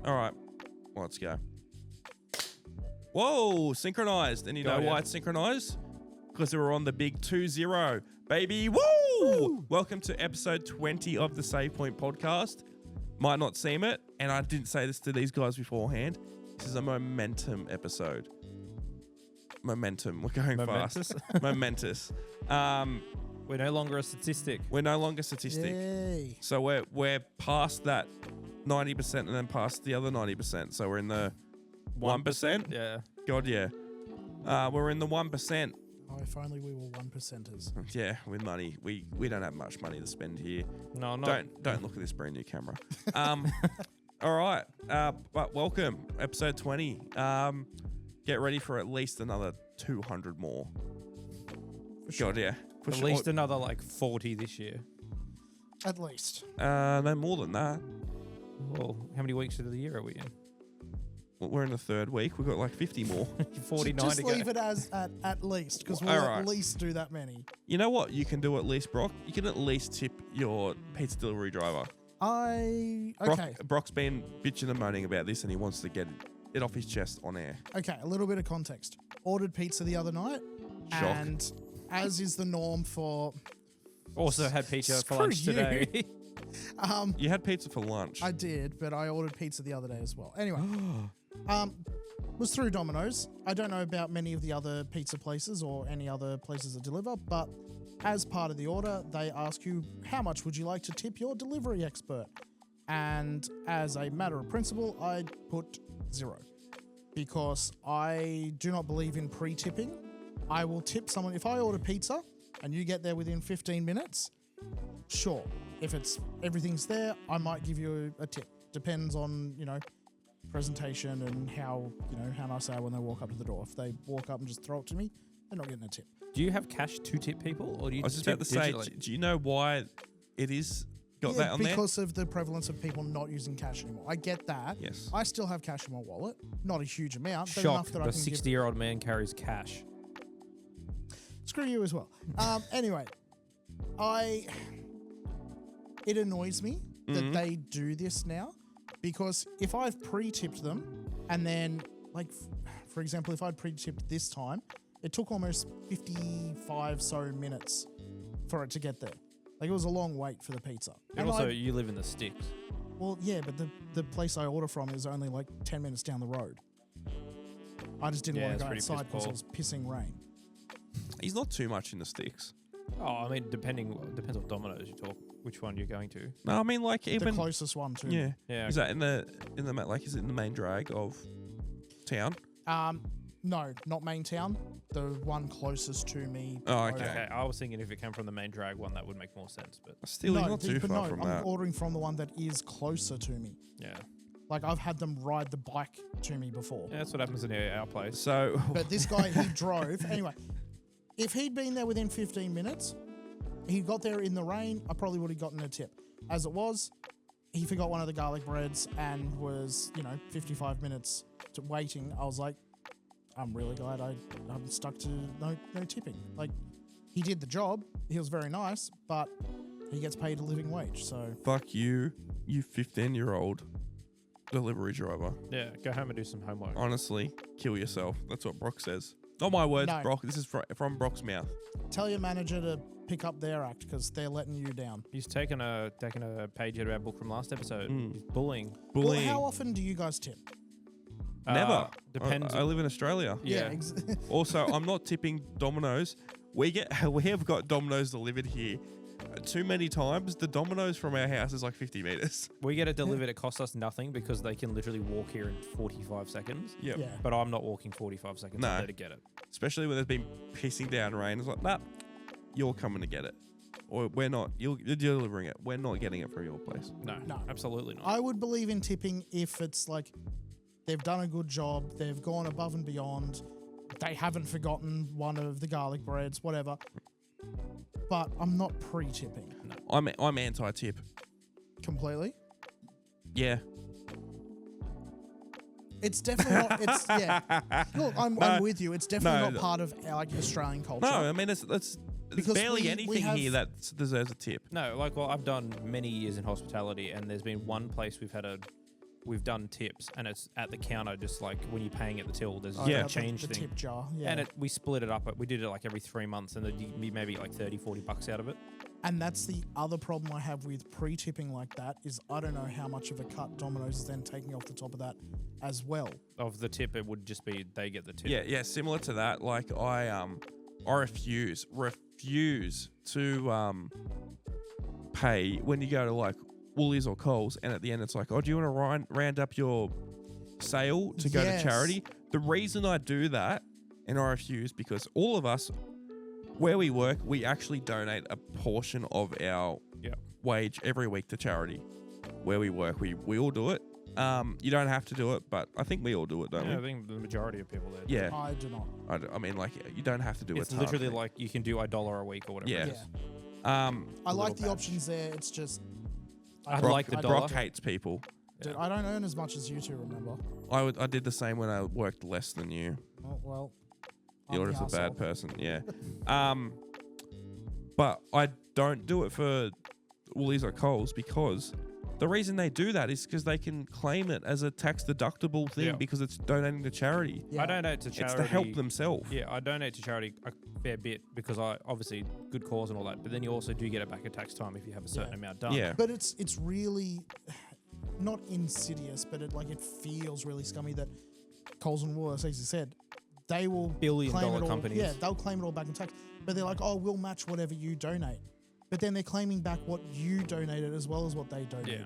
All right, let's go. Whoa, synchronized. And you know why it's synchronized? Because we were on the big 2-0, baby. Woo! Welcome to episode 20 of the Save Point Podcast. Might not seem it, and I didn't say this to these guys beforehand. This is a momentum episode. Momentum. We're going fast. Momentous. We're no longer a statistic. Yay. So we're past that 90% and then past the other 90%. So we're in the 1%. Yeah. God, yeah. We're in the 1%. Oh, if only we were 1%ers. Yeah, with money. We don't have much money to spend here. No. Don't look at this brand new camera. All right. But welcome, episode 20. Get ready for at least another 200 more. For sure. God, yeah. For at least another like 40 this year. At least. No more than that. Well, how many weeks of the year are we in? Well, we're in the third week. We've got like 50 more. 49 Just to go. leave it as at least, because we'll at least do that many. You know what you can do at least, Brock? You can at least tip your pizza delivery driver. Brock's been bitching and moaning about this and he wants to get it off his chest on air. Okay, a little bit of context. Ordered pizza the other night. Shock. And as is the norm for... Also had pizza for lunch today. You had pizza for lunch. I did, but I ordered pizza the other day as well. Anyway, was through Domino's. I don't know about many of the other pizza places or any other places that deliver, but as part of the order, they ask you, how much would you like to tip your delivery expert? And as a matter of principle, I put 0 because I do not believe in pre-tipping. I will tip someone. If I order pizza and you get there within 15 minutes, sure. If everything's there, I might give you a tip. Depends on, presentation and how nice they are when they walk up to the door. If they walk up and just throw it to me, they're not getting a tip. Do you have cash to tip people, or do you? I was just tip about to say, digitally? do you know why it is got that on there? Because of the prevalence of people not using cash anymore. I get that. Yes. I still have cash in my wallet. Not a huge amount, but Shock, enough that I the can 60-year-old man carries cash. Screw you as well. Anyway, it annoys me that they do this now, because if I've pre-tipped them and then, like, for example, if I'd pre-tipped this time, it took almost 55 so minutes for it to get there. Like, it was a long wait for the pizza. And also, you live in the sticks. Well, yeah, but the place I order from is only like 10 minutes down the road. I just didn't want to go outside because it was pissing rain. He's not too much in the sticks. Oh, I mean, depends on Domino's you talk, which one you're going to. No, I mean, like, even the closest one too. Yeah. Yeah. Is that in the is it in the main drag of town? No, not main town. The one closest to me. Oh, okay. Okay, I was thinking if it came from the main drag one, that would make more sense. But Still, he's not too far from I'm that. ordering from the one that is closer to me. yeah, Like, I've had them ride the bike to me before. that's what happens in our place. So, But this guy, he drove. Anyway, if he'd been there within 15 minutes, he got there in the rain, I probably would have gotten a tip. As it was, he forgot one of the garlic breads and was, 55 minutes waiting. I was like, I'm really glad I'm stuck to no tipping. Like, he did the job. He was very nice, but he gets paid a living wage. So fuck you 15-year-old delivery driver. Yeah, go home and do some homework. Honestly, kill yourself. That's what Brock says. Not my words, No. Brock. This is from Brock's mouth. tell your manager to pick up their act because they're letting you down. He's taken a page out of our book from last episode. He's bullying. Well, how often do you guys tip? Never. Depends. I live in Australia. Yeah. Also, I'm not tipping Domino's. We have got Domino's delivered here. Too many times. The Domino's from our house is like 50 meters. We get it delivered. It costs us nothing because they can literally walk here in 45 seconds. Yep. Yeah. But I'm not walking 45 seconds No. there to get it. Especially when there's been pissing down rain. It's like, nah, you're coming to get it. Or we're not. You're delivering it. We're not getting it from your place. No, absolutely not. I would believe in tipping if it's like they've done a good job, they've gone above and beyond, they haven't forgotten one of the garlic breads, whatever. But I'm not pre-tipping. No. I'm anti-tip. Completely. Yeah. It's definitely not. It's yeah. Look, I'm with you. It's definitely not part of like Australian culture. No, I mean it's Because barely anything here that deserves a tip. No, I've done many years in hospitality, and there's been one place we've had a we've done tips, and it's at the counter, just like when you're paying at the till, there's Yeah. a change the thing. tip jar. Yeah. And we split it up. We did it like every 3 months, and there'd be maybe like $30-40 out of it. And that's the other problem I have with pre-tipping like that is I don't know how much of a cut Domino's is then taking off the top of that as well. Of the tip, it would just be they get the tip. Yeah, similar to that. Like I refuse to pay when you go to like Woolies or Coles, and at the end it's like, oh, do you want to round up your sale to go to charity? The reason I do that and I refuse because all of us, where we work, we actually donate a portion of our wage every week to charity. Where we work, we all do it. You don't have to do it, but I think we all do it, don't we? I think the majority of people there. Yeah. I do not. I mean, like, you don't have to do it. It's literally like you can do $1 a week or whatever. Yeah. It is. I like the options there. It's just I Brock, like the Brock dollar. hates people. Dude, I don't earn as much as you two, remember? I did the same when I worked less than you. Oh, well. You're I'm just a the bad arsehole. person, yeah. But I don't do it for Woolies or Coles because the reason they do that is because they can claim it as a tax deductible thing because it's donating to charity. Yeah. I donate to charity. It's to help themselves. Yeah, I donate to charity a fair bit because I obviously good cause and all that. But then you also do get it back at tax time if you have a certain amount done. Yeah. But it's really not insidious, but it feels really scummy that Coles and Woolworths, as you said, they will Billion-dollar claim it all, companies. Yeah, they'll claim it all back in tax. But they're like, oh, we'll match whatever you donate. But then they're claiming back what you donated as well as what they donated.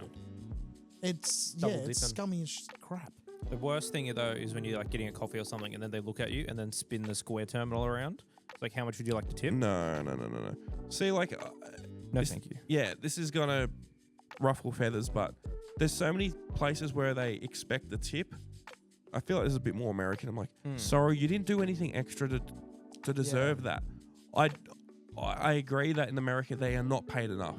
It's Double it's dipping. scummy as crap. The worst thing though is when you're like getting a coffee or something, and then they look at you and then spin the square terminal around. It's like, how much would you like to tip? No. See, like, No, thank you. yeah, this is gonna ruffle feathers, but there's so many places where they expect the tip. I feel like this is a bit more American. I'm like, sorry, you didn't do anything extra to deserve that. I agree that in America they are not paid enough.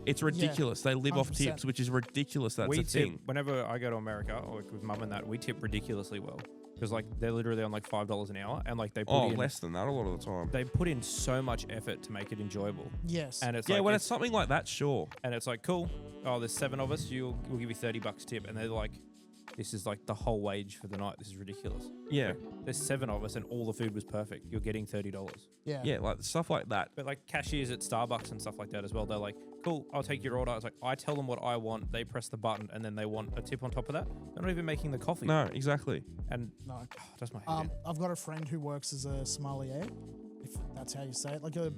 It's ridiculous. They live off 100%. tips, which is ridiculous. That's We a tip thing. whenever I go to America or like with mum and that. We tip ridiculously well because like they're literally on like $5 an hour, and like they put in Less than that a lot of the time. they put in so much effort to make it enjoyable. Yes. And it's Yeah, like when it's something like that, sure. and it's like, cool. Oh, there's 7 of us. We'll give you $30 tip, and they're like, this is like the whole wage for the night. This is ridiculous. Yeah, There's 7 of us, and all the food was perfect. You're getting $30. yeah, like stuff like that. But like cashiers at Starbucks and stuff like that as well, they're like, cool, I'll take your order. I was like, I tell them what I want. They press the button, and then they want a tip on top of that. They're not even making the coffee. No, exactly. And no. that's my head. I've got a friend who works as a sommelier, if that's how you say it, like a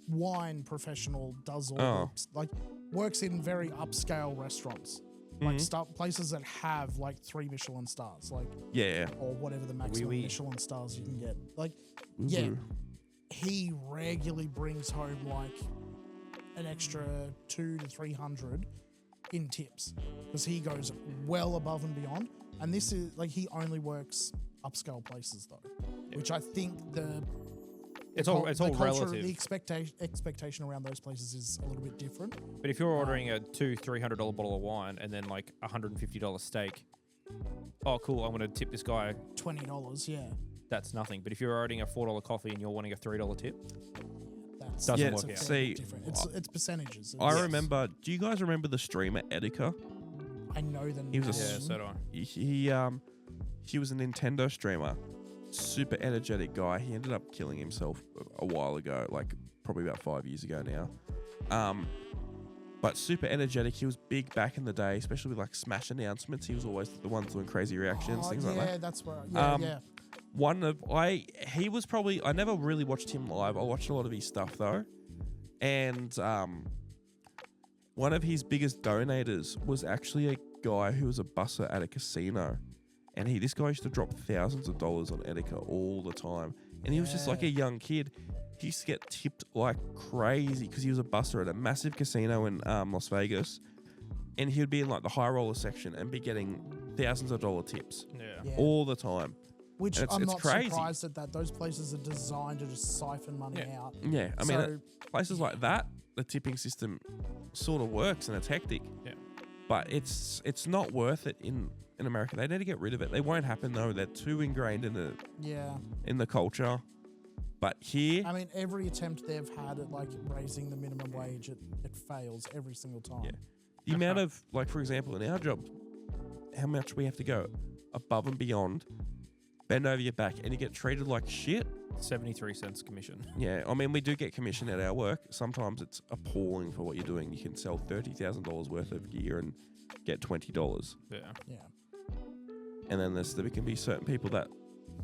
wine professional, does all like works in very upscale restaurants, like places that have like 3 Michelin stars, like Yeah. or whatever the maximum oui. Michelin stars you can get. Like, he regularly brings home like an extra 200 to 300 in tips because he goes well above and beyond. And this is like he only works upscale places though, which I think it's all culture, relative. The expectation around those places is a little bit different. But if you're ordering a $200-300 bottle of wine and then like $150 steak, oh cool, I'm gonna tip this guy. $20, yeah. That's nothing. But if you're ordering a $4 coffee and you're wanting a $3 tip, That's Doesn't that's work a out. fair See, bit different. It's percentages. I It's- remember. Do you guys remember the streamer Etika? I know them. He was a yeah, so do I. He was a Nintendo streamer, super energetic guy. He ended up killing himself a while ago, like probably about 5 years ago now. But super energetic. He was big back in the day, especially with like Smash announcements. He was always the one doing crazy reactions, things like that. Yeah, that's where. Yeah. He was probably, I never really watched him live. I watched a lot of his stuff though. And one of his biggest donators was actually a guy who was a busser at a casino. And this guy used to drop thousands of dollars on Etika all the time. And he was just like a young kid. He used to get tipped like crazy because he was a busser at a massive casino in Las Vegas. And he would be in like the high roller section and be getting thousands of dollar tips Yeah. all the time. Which And I'm it's not crazy. surprised at that. Those places are designed to just siphon money out. Yeah, I mean, So- places like that, the tipping system sort of works and it's hectic. Yeah. But it's not worth it in America. They need to get rid of it. They won't happen though. They're too ingrained in the culture. But here, I mean, every attempt they've had at like raising the minimum wage, it fails every single time. Yeah. The amount of, like, for example, in our job, how much we have to go above and beyond, bend over your back, and you get treated like shit. 73 cents commission. Yeah, I mean, we do get commission at our work. Sometimes it's appalling for what you're doing. You can sell $30,000 worth of gear and get $20. Yeah. Yeah. And then there can be certain people that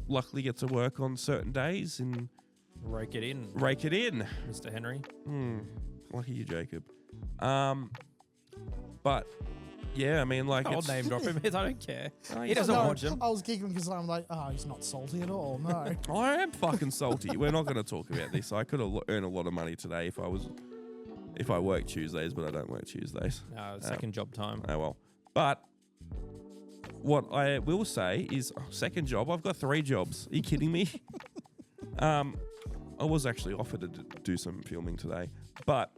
luckily get to work on certain days and Rake it in, Mr. Henry. Lucky you, Jacob. But yeah, I mean, like, I'll it's, name drop him. I don't care. Oh, He doesn't watch him. I was giggling because I'm like, oh, he's not salty at all. No. I am fucking salty. We're not going to talk about this. I could have earned a lot of money today if I work Tuesdays, but I don't work Tuesdays. No, second job time. Oh well. But what I will say is, second job. I've got 3 jobs. Are you kidding me? I was actually offered to do some filming today, but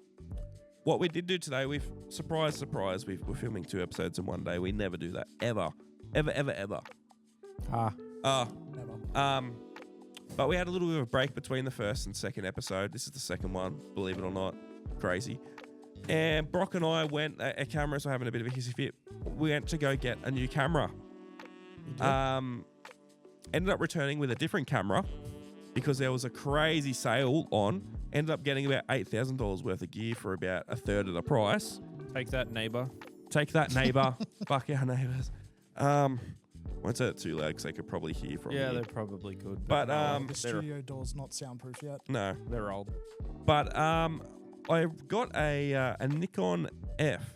what we did do today, surprise, we're filming 2 episodes in one day. We never do that. Ever. Never. But we had a little bit of a break between the first and second episode. This is the second one, believe it or not. Crazy. And Brock and I went, our cameras were having a bit of a hissy fit. We went to go get a new camera. Ended up returning with a different camera because there was a crazy sale on. Ended up getting about $8,000 worth of gear for about a third of the price. Take that, neighbour. Fuck our neighbours. Won't say it too loud because they could probably hear from Yeah, me. they probably could. But The studio door's not soundproof yet. no. They're old. But I got a Nikon F,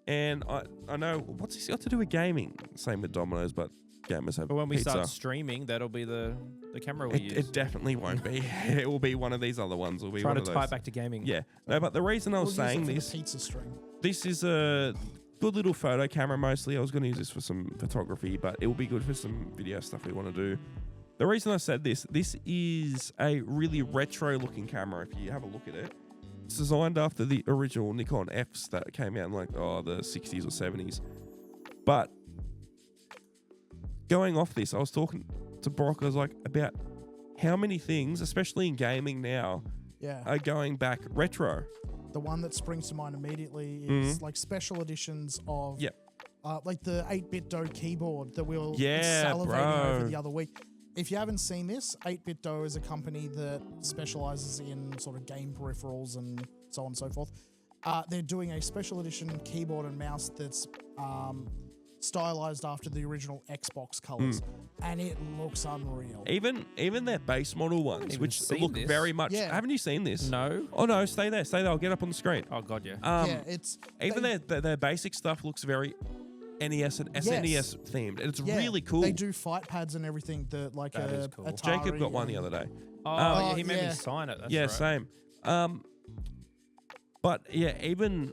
and I know what's this got to do with gaming. Same with Domino's, but gamers have But when we pizza. start streaming, that'll be the camera we use. It definitely won't be. It will be one of these other ones. It'll be Trying one to of tie those. back to gaming. Yeah. No, but the reason I was We'll use it saying for the this, pizza stream. this is a good little photo camera mostly. I was going to use this for some photography, but it will be good for some video stuff we want to do. The reason I said this is a really retro looking camera. If you have a look at it, it's designed after the original Nikon Fs that came out in like the 60s or 70s. But going off this, I was talking to Brock, I was like, about how many things, especially in gaming now, Yeah. are going back retro. The one that springs to mind immediately is like special editions of Yep. like the 8-bit Do keyboard that we were Yeah, salivating bro. over the other week. If you haven't seen this, 8-bit Do is a company that specializes in sort of game peripherals and so on and so forth. They're doing a special edition keyboard and mouse that's stylized after the original Xbox colors, and it looks unreal. Even their base model ones, even which seen look this. very much. Yeah. Haven't you seen this? No. Oh no, stay there. I'll get up on the screen. Oh god, yeah. Yeah, it's Even they- their basic stuff looks very NES and SNES themed. And it's yeah, really cool. They do fight pads and everything that like That is cool. Atari Jacob got one the and- other day. Oh, yeah, he oh, made yeah. me sign it. That's yeah, right. same. But yeah, even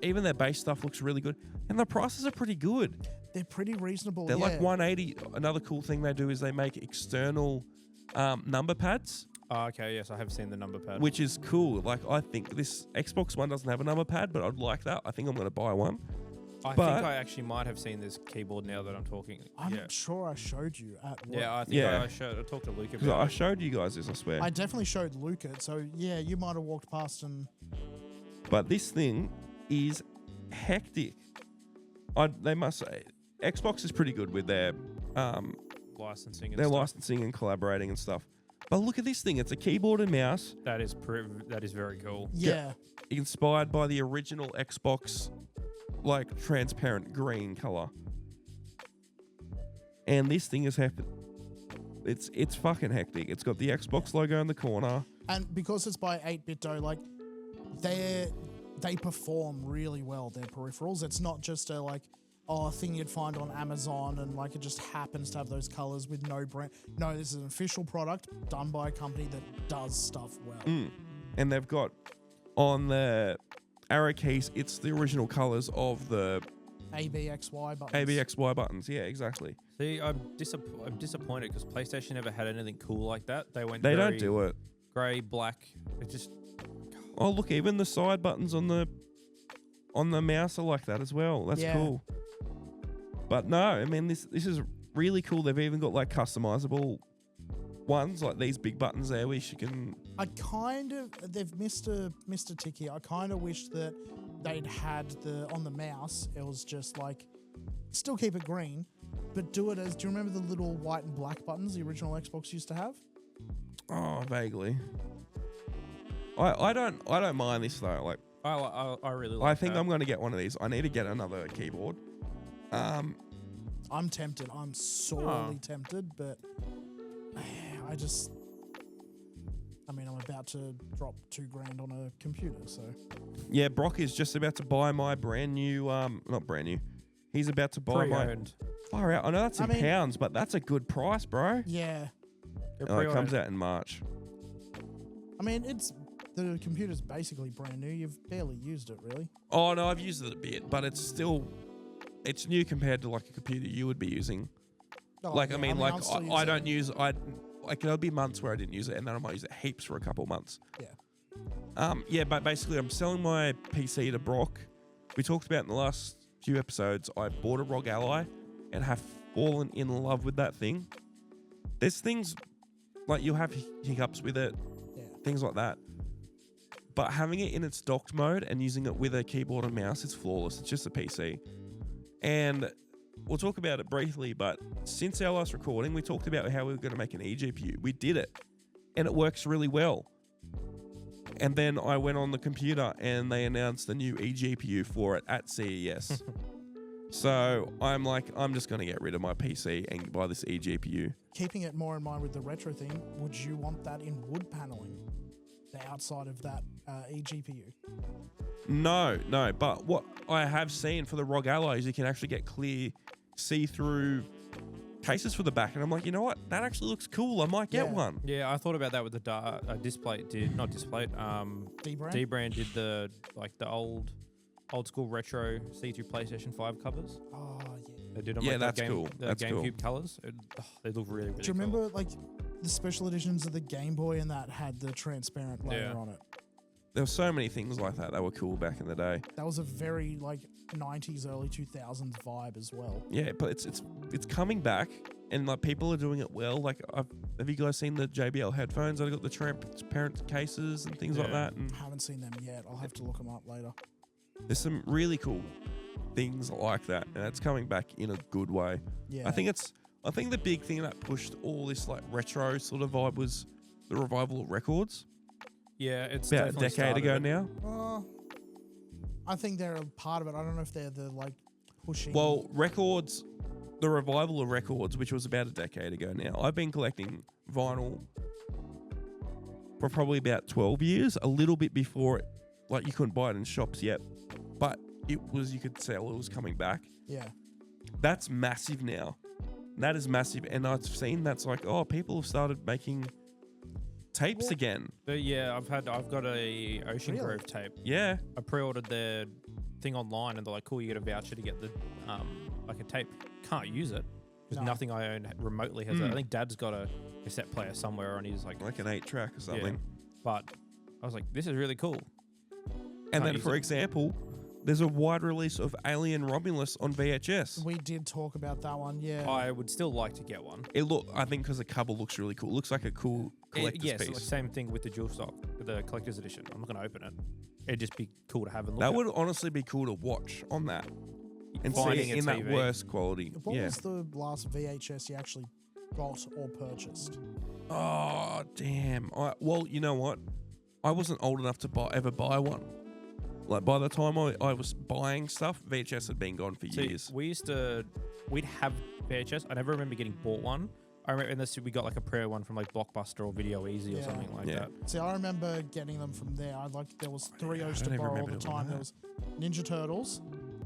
their base stuff looks really good, and the prices are pretty good. They're pretty reasonable. They're yeah. like 180. Another cool thing they do is they make external number pads, Oh, okay, yes, I have seen the number pad. which is cool. Like, I think this Xbox One doesn't have a number pad, but I'd like that. I think I'm going to buy one. I but- think I actually might have seen this keyboard now that I'm talking. I'm yeah. sure I showed you at work. Yeah, I think Yeah. I talked to Luke Because about I it. showed you guys this, I swear. I definitely showed Luke it, so yeah, you might have walked past and But this thing is hectic. They must say, Xbox is pretty good with their Licensing and their stuff. licensing and collaborating and stuff. But look at this thing. It's a keyboard and mouse That is very cool. yeah. inspired by the original Xbox, like transparent green color. And this thing is hectic. It's fucking hectic. It's got the Xbox logo in the corner. And because it's by 8-bit Do, like they perform really well, their peripherals. It's not just a thing you'd find on Amazon and like it just happens to have those colors with no brand. No, this is an official product done by a company that does stuff well. And they've got on the arrow keys, it's the original colors of the ABXY buttons. ABXY buttons. Yeah, exactly. See, I'm disappointed because PlayStation never had anything cool like that. They went They very don't do it. grey, black. It just Oh, look, even the side buttons on the mouse are like that as well. That's Yeah. cool. But no, I mean this is really cool. They've even got like customizable ones, like these big buttons there, which you can. They've missed a tick here. I kind of wish that they'd had on the mouse, it was just like still keep it green, but do it as, do you remember the little white and black buttons the original Xbox used to have? Oh, vaguely. I don't mind this though. Like, I really like I think that. I'm going to get one of these. I need to get another keyboard. I'm tempted. I'm sorely tempted, but I'm about to drop $2,000 on a computer, so. Yeah, Brock is just about to buy my brand new, not brand new. He's about to buy Pre-owned. my. Far out. I know that's in pounds, but that's a good price, bro. Yeah. Oh, it comes out in March. I mean, the computer's basically brand new. You've barely used it, really. Oh no, I've used it a bit, but it's new compared to like a computer you would be using. Oh, Like, yeah, I mean, I'll still use it. like there'll be months where I didn't use it, and then I might use it heaps for a couple of months. Yeah. Yeah, but basically I'm selling my PC to Brock. We talked about in the last few episodes, I bought a ROG Ally and have fallen in love with that thing. There's things, like you'll have hiccups with it, things like that. But having it in its docked mode and using it with a keyboard and mouse, it's flawless. It's just a PC. And we'll talk about it briefly, but since our last recording, we talked about how we were going to make an eGPU. We did it, and it works really well. And then I went on the computer, and they announced the new eGPU for it at CES. So I'm like, I'm just going to get rid of my PC and buy this eGPU. Keeping it more in mind with the retro theme, would you want that in wood paneling? The outside of that eGPU? No. But what I have seen for the ROG Ally is you can actually get clear, see-through cases for the back. And I'm like, you know what? That actually looks cool. I might get one. Yeah, I thought about that with the Display. D-Brand? D-Brand did the old school retro C2 PlayStation 5 covers. Oh, yeah. They did them Yeah, like that's the cool. That's GameCube cool. colors. They look really, really Do you remember, like, the special editions of the Game Boy and that had the transparent layer on it? There were so many things like that were cool back in the day. That was a very, like, 90s, early 2000s vibe as well. Yeah, but it's coming back, and like people are doing it well. Like, have you guys seen the JBL headphones? I've got the transparent cases and things like that. And I haven't seen them yet. I'll have to look them up later. there's some really cool things like that, and it's coming back in a good way. Yeah. I think the big thing that pushed all this like retro sort of vibe was the revival of records. Yeah, it's about a definitely decade ago started now. I think they're a part of it. I don't know if they're the, like, pushing... Well, records, the revival of records, which was about a decade ago now. I've been collecting vinyl for probably about 12 years, a little bit before it, like you couldn't buy it in shops yet, but you could tell it was coming back. Yeah. That's massive now. That is massive. And I've seen that's like, oh, people have started making tapes again. But yeah, I've got a Ocean Really? Grove tape. Yeah. I pre-ordered their thing online, and they're like, "Cool, you get a voucher to get the like a tape." Can't use it because No. nothing I own remotely has it. I think Dad's got a cassette player somewhere on his like Like an 8-track or something. Yeah. But I was like, "This is really cool." And Can't then, use for it. example, there's a wide release of Alien Romulus on VHS. We did talk about that one, yeah. I would still like to get one. I think because the cover looks really cool. It looks like a cool collector's Yes, piece. like same thing with the dual stock, with the collector's edition. I'm not going to open it. It'd just be cool to have and look That at. would honestly be cool to watch on that and see Finding it a in that TV. worse quality. What Yeah. was the last VHS you actually got or purchased? Oh, damn. Well, you know what? I wasn't old enough to ever buy one. Like, by the time I was buying stuff, VHS had been gone for years. We'd have VHS. I never remember getting bought one. I remember unless we got like a prayer one from like Blockbuster or Video Easy or Yeah. something like Yeah. that. See, I remember getting them from there. There was 3 O's to don't even borrow all the remember doing time. that. There was Ninja Turtles,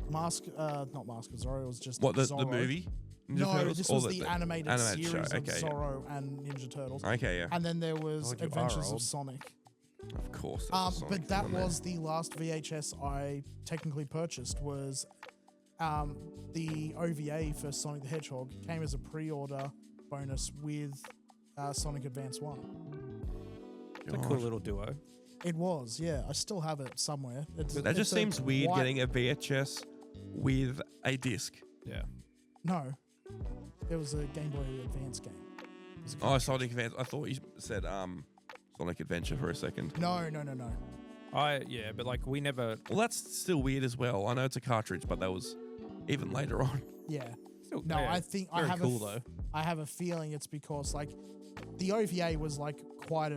not Mask of Zorro, it was just What, the Zorro. movie? Ninja No, Turtles? this Or was the animated animated series show. of Okay, yeah. Zorro and Ninja Turtles. Okay, yeah. And then there was Oh, you are Adventures of old. Sonic. Of course. there was Sonic But that on there. was the last VHS I technically purchased was the OVA for Sonic the Hedgehog came as a pre-order bonus with Sonic Advance 1. It's a cool little duo. It was, yeah. I still have it somewhere. That just seems weird getting a VHS with a disc. Yeah. No. It was a Game Boy Advance game. It was a Oh, Sonic Advance. I thought you said Sonic Adventure for a second. No. But like we never. Well, that's still weird as well. I know it's a cartridge, but even later on. Yeah. Still, No, I think I very have cool though. I have a feeling it's because like the OVA was like quite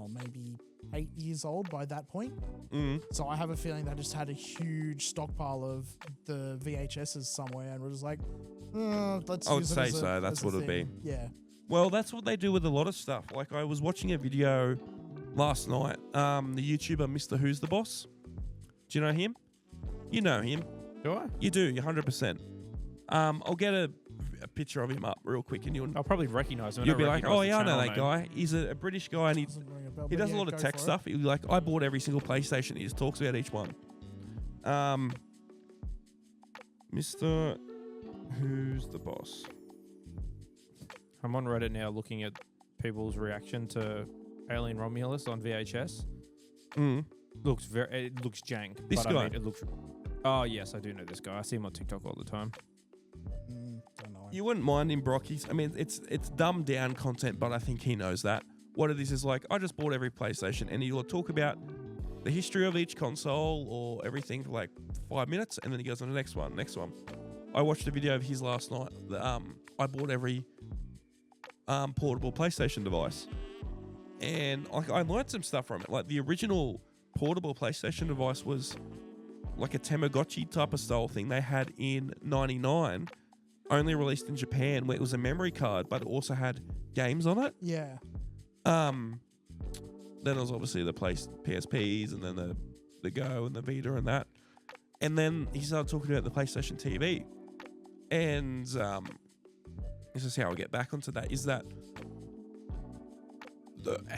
maybe 8 years old by that point. Mm. So I have a feeling they just had a huge stockpile of the VHSs somewhere and was like, let's I would use it say as a, so. That's as a what it'd be. thing. Yeah. Well, that's what they do with a lot of stuff. Like I was watching a video last night. The YouTuber Mr. Who's the Boss. Do you know him? You know him. Do I? You do. 100%. I'll get a picture of him up real quick, and I'll probably recognize him. you'll be like, oh yeah, I know that name. guy. He's a British guy, and Doesn't ring a bell, he but does a yeah, lot of go tech for it. stuff. He's like, I bought every single PlayStation. He just talks about each one. Mr. Who's the Boss? I'm on Reddit now looking at people's reaction to Alien Romulus on VHS. Mm. It looks jank. This but guy? I mean, it looks. Oh yes, I do know this guy. I see him on TikTok all the time. Don't know. You wouldn't mind him, Brock. I mean, it's dumbed down content, but I think he knows that. What it is like, I just bought every PlayStation, and he'll talk about the history of each console or everything for like 5 minutes, and then he goes on the next one. I watched a video of his last night. I bought every portable PlayStation device, and I learned some stuff from it. Like the original portable PlayStation device was like a Tamagotchi type of style thing they had in '99, only released in Japan, where it was a memory card, but it also had games on it. Yeah. Then it was obviously the PSPs, and then the Go and the Vita and that. And then he started talking about the PlayStation TV. And this is how I get back onto that, is that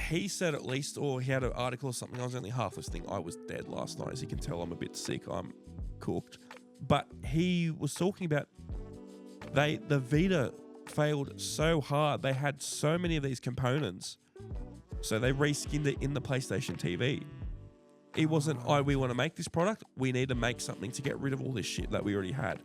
he said at least, or he had an article or something, I was only half listening. I was dead last night. As you can tell, I'm a bit sick. I'm cooked. But he was talking about the Vita failed so hard. They had so many of these components. So they reskinned it in the PlayStation TV. It wasn't, we want to make this product. We need to make something to get rid of all this shit that we already had.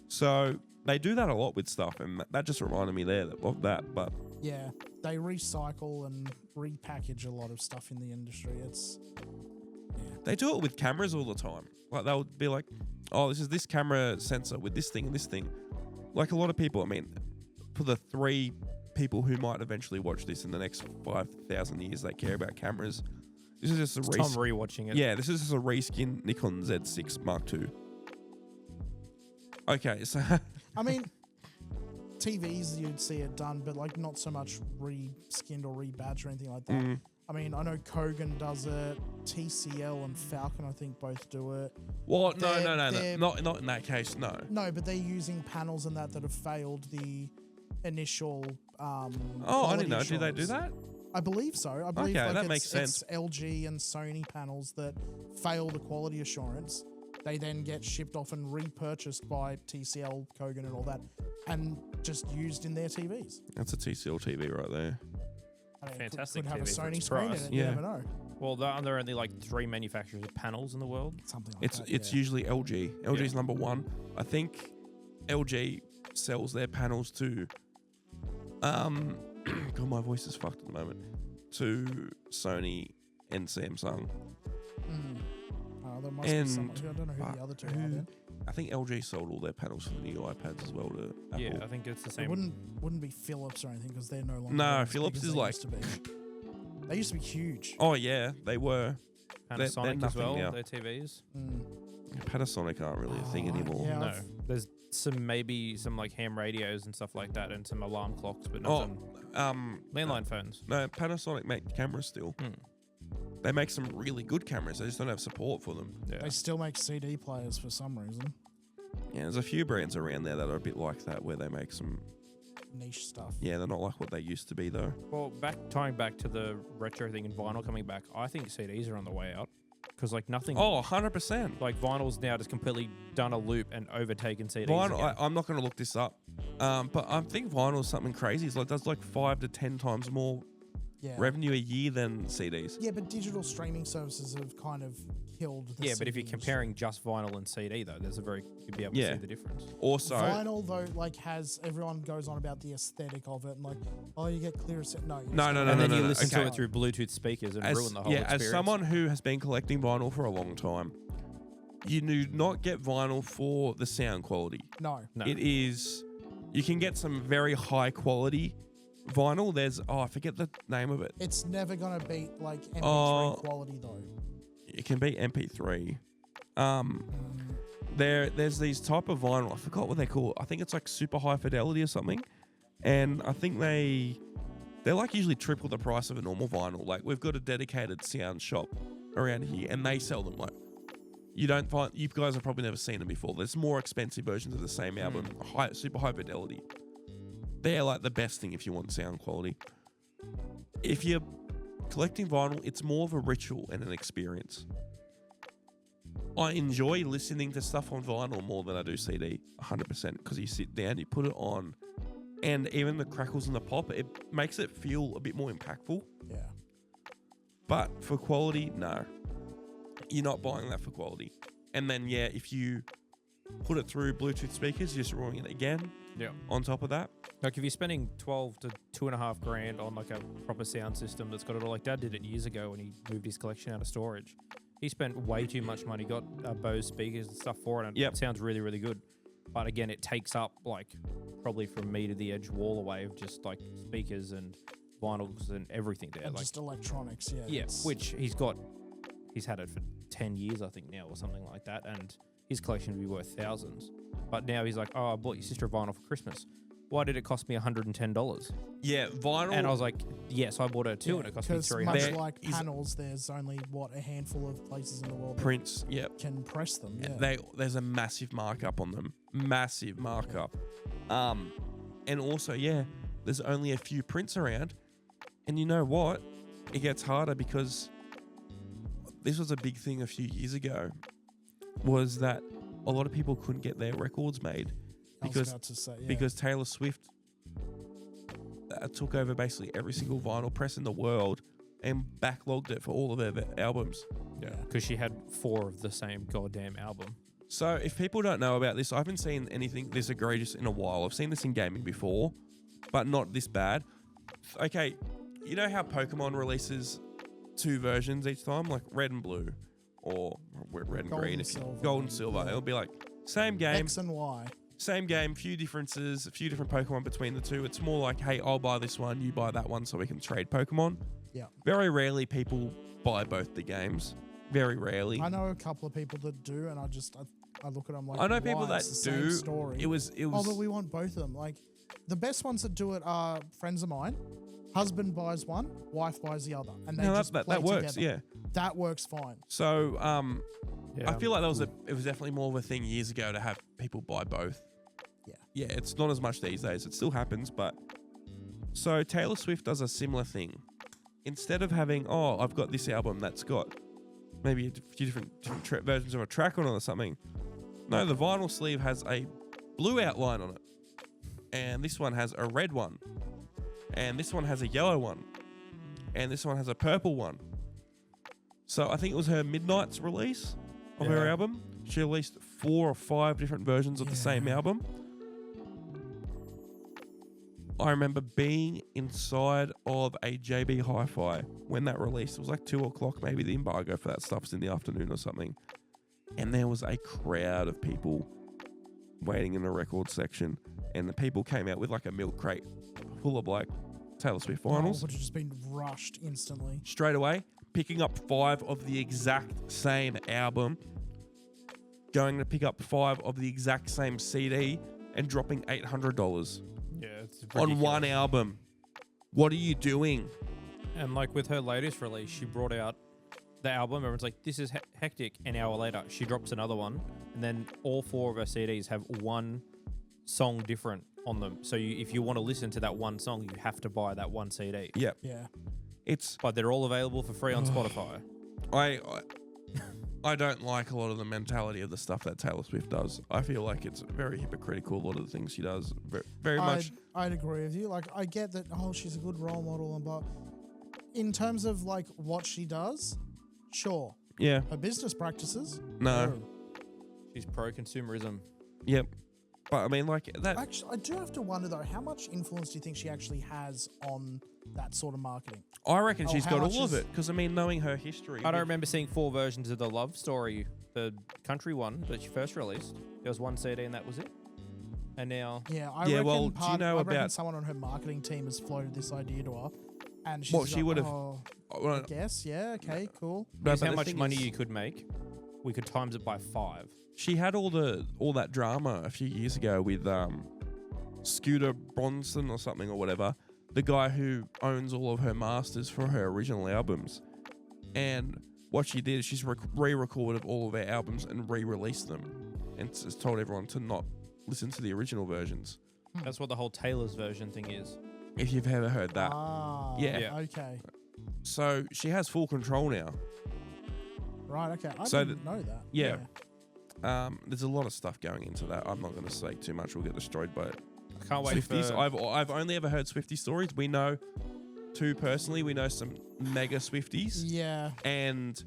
So they do that a lot with stuff, and that just reminded me there of that. But Yeah. They recycle and repackage a lot of stuff in the industry. they do it with cameras all the time. Like they'll be like, oh, this is this camera sensor with this thing and this thing. Like a lot of people, I mean, for the 3 people who might eventually watch this in the next 5,000 years, they care about cameras. This is just a Tom rewatching it. Yeah, this is just a reskin Nikon Z6 Mark II. Okay, so I mean, TVs, you'd see it done, but like not so much reskinned or rebadged or anything like that. I mean, I know Kogan does it, TCL and Falcon, I think, both do it. Well, They're- no, not in that case, no. No, but they're using panels and that have failed the initial. Oh, I quality didn't know. Do they do assurance. that? I believe so. I believe Okay, like that it's, makes sense. It's LG and Sony panels that fail the quality assurance. They then get shipped off and repurchased by TCL, Kogan, and all that, and just used in their TVs. That's a TCL TV right there. I mean, Fantastic Could have a TV for Sony its screen in price. it. Yeah. You never know. Well, there are only like 3 manufacturers of panels in the world. Something like that. It's yeah. usually LG. LG's number 1. I think LG sells their panels to God, my voice is fucked at the moment. To Sony and Samsung. There must be someone. And I don't know who the other two are. Then. I think LG sold all their panels for the new iPads as well to Apple. Yeah, I think it's the It same. wouldn't be Philips or anything because they're no longer. No, as big Philips as is they like- used to be. They used to be huge. Oh yeah, they were. they're Panasonic as nothing well, now. their TVs. Panasonic aren't really a thing Oh, anymore. yeah. No, I've- there's maybe some like ham radios and stuff like that, and some alarm clocks, but Oh, nothing. Landline phones. no, Panasonic make cameras still. They make some really good cameras. They just don't have support for them. Yeah. They still make CD players for some reason. Yeah, there's a few brands around there that are a bit like that, where they make some. Niche stuff. Yeah, they're not like what they used to be though. Well, tying back to the retro thing and vinyl coming back, I think CDs are on the way out because like nothing. Oh, 100%. Like vinyl's now just completely done a loop and overtaken CDs. Vinyl. again. I'm not going to look this up, but I think vinyl is something crazy. It's like does like 5 to 10 times more Yeah. revenue a year than CDs. Yeah, but digital streaming services have kind of killed the Yeah, but if CD you're comparing just vinyl and CD though, you'd be able Yeah. to see the difference. Also, vinyl though, like everyone goes on about the aesthetic of it and like, oh, you get clearer set. No, you No, just no, get- no, And then no, you no, listen to okay. it through Bluetooth speakers and ruin the whole yeah, experience. as someone who has been collecting vinyl for a long time, you do not get vinyl for the sound quality. No. It is, you can get some very high quality vinyl. There's, I forget the name of it. It's never going to beat like MP3 quality though. It can beat MP3. There's these type of vinyl. I forgot what they're called. I think it's like super high fidelity or something. And I think they're like usually triple the price of a normal vinyl. Like we've got a dedicated sound shop around here and they sell them. Like you guys have probably never seen them before. There's more expensive versions of the same album, super high fidelity. They're like the best thing if you want sound quality. If you're collecting vinyl, it's more of a ritual and an experience. I enjoy listening to stuff on vinyl more than I do CD, 100%, because you sit down, you put it on, and even the crackles and the pop, it makes it feel a bit more impactful. Yeah. But for quality, no. You're not buying that for quality. And then, yeah, if you put it through Bluetooth speakers, you're just ruining it again. Yeah. On top of that. Like if you're spending 12 to $2.5 grand on like a proper sound system that's got it all, like Dad did it years ago when he moved his collection out of storage. He spent way too much money, got Bose speakers and stuff for it, and it sounds really, really good. But again, it takes up like probably from me to the edge wall away of just like speakers and vinyls and everything there. And like, just electronics, yeah. Yeah, which he's had it for 10 years, I think now, or something like that, and his collection would be worth thousands. But now he's like, oh, I bought your sister a vinyl for Christmas. Why did it cost me $110? Yeah, vinyl. And I was like, yes, I bought it too, and it cost me $300. Much like panels, there's only a handful of places in the world prints, can press them. Yeah. There's a massive markup on them, massive markup. And also, there's only a few prints around, and you know what? It gets harder because this was a big thing a few years ago. Was that a lot of people couldn't get their records made. Because Taylor Swift took over basically every single vinyl press in the world and backlogged it for all of their albums. Yeah, because she had 4 of the same goddamn album. So if people don't know about this, I haven't seen anything this egregious in a while. I've seen this in gaming before, but not this bad. Okay, you know how Pokemon releases 2 versions each time, like red and blue, or red and green, gold and silver. It'll be like same game, X and Y. Same game, few differences, a few different Pokemon between the two. It's more like, hey, I'll buy this one, you buy that one, so we can trade Pokemon. Yeah. Very rarely people buy both the games. Very rarely. I know a couple of people that do, and I look at them like, I know people that it's the do. Same story. It was. Oh, but we want both of them. Like, the best ones that do it are friends of mine. Husband buys one, wife buys the other, and they just play that works. together. Yeah, that works fine. So, I feel like it was definitely more of a thing years ago to have people buy both. Yeah, it's not as much these days. It still happens, but so Taylor Swift does a similar thing. Instead of having, I've got this album that's got maybe a few different versions of a track on it or something. No, the vinyl sleeve has a blue outline on it, and this one has a red one, and this one has a yellow one, and this one has a purple one. So I think it was her Midnight's release of her album. She released 4 or 5 different versions of the same album. I remember being inside of a JB Hi-Fi when that released. It was like 2 o'clock, maybe the embargo for that stuff was in the afternoon or something. And there was a crowd of people waiting in the record section. And the people came out with like a milk crate full of like Taylor Swift vinyls. Which has just been rushed instantly. Straight away, picking up 5 of the exact same album, going to pick up 5 of the exact same CD and dropping $800. Yeah, it's ridiculous. On one album. What are you doing? And like with her latest release, she brought out the album. Everyone's like, this is hectic. An hour later, she drops another one. And then all 4 of her CDs have one song different on them. So if you want to listen to that one song, you have to buy that one CD. Yep. Yeah. But they're all available for free on Spotify. I don't like a lot of the mentality of the stuff that Taylor Swift does. I feel like it's very hypocritical, a lot of the things she does. Very much. I'd agree with you. Like, I get that, she's a good role model, but in terms of, like, what she does, sure. Yeah. Her business practices? No. She's pro-consumerism. Yep. But, I mean, like, that... Actually, I do have to wonder, though, how much influence do you think she actually has on that sort of marketing? I reckon she's got all of it. Because, I mean, knowing her history... I don't remember seeing 4 versions of the Love Story the country one that she first released, there was one CD and that was it. And now, Yeah, I Yeah, reckon well, do you know I reckon about- someone on her marketing team has floated this idea to her, and she's Well, she like, would've- oh, I Well, guess, yeah, okay, cool. no, here's but how the much thing money is, you could make. We could times it by 5. she had all that drama a few years ago with Scooter Bronson or something or whatever, the guy who owns all of her masters for her original albums. And what she did is she's re-recorded all of her albums and re-released them, and just told everyone to not listen to the original versions. That's what the whole Taylor's version thing is. If you've ever heard that. Ah, Yeah. okay. So she has full control now. Right, okay. I So didn't know that. yeah. There's a lot of stuff going into that. I'm not going to say too much. We'll get destroyed by it. I can't wait Swifties. for... I've only ever heard Swiftie stories. We know two personally. We know some mega Swifties. Yeah. And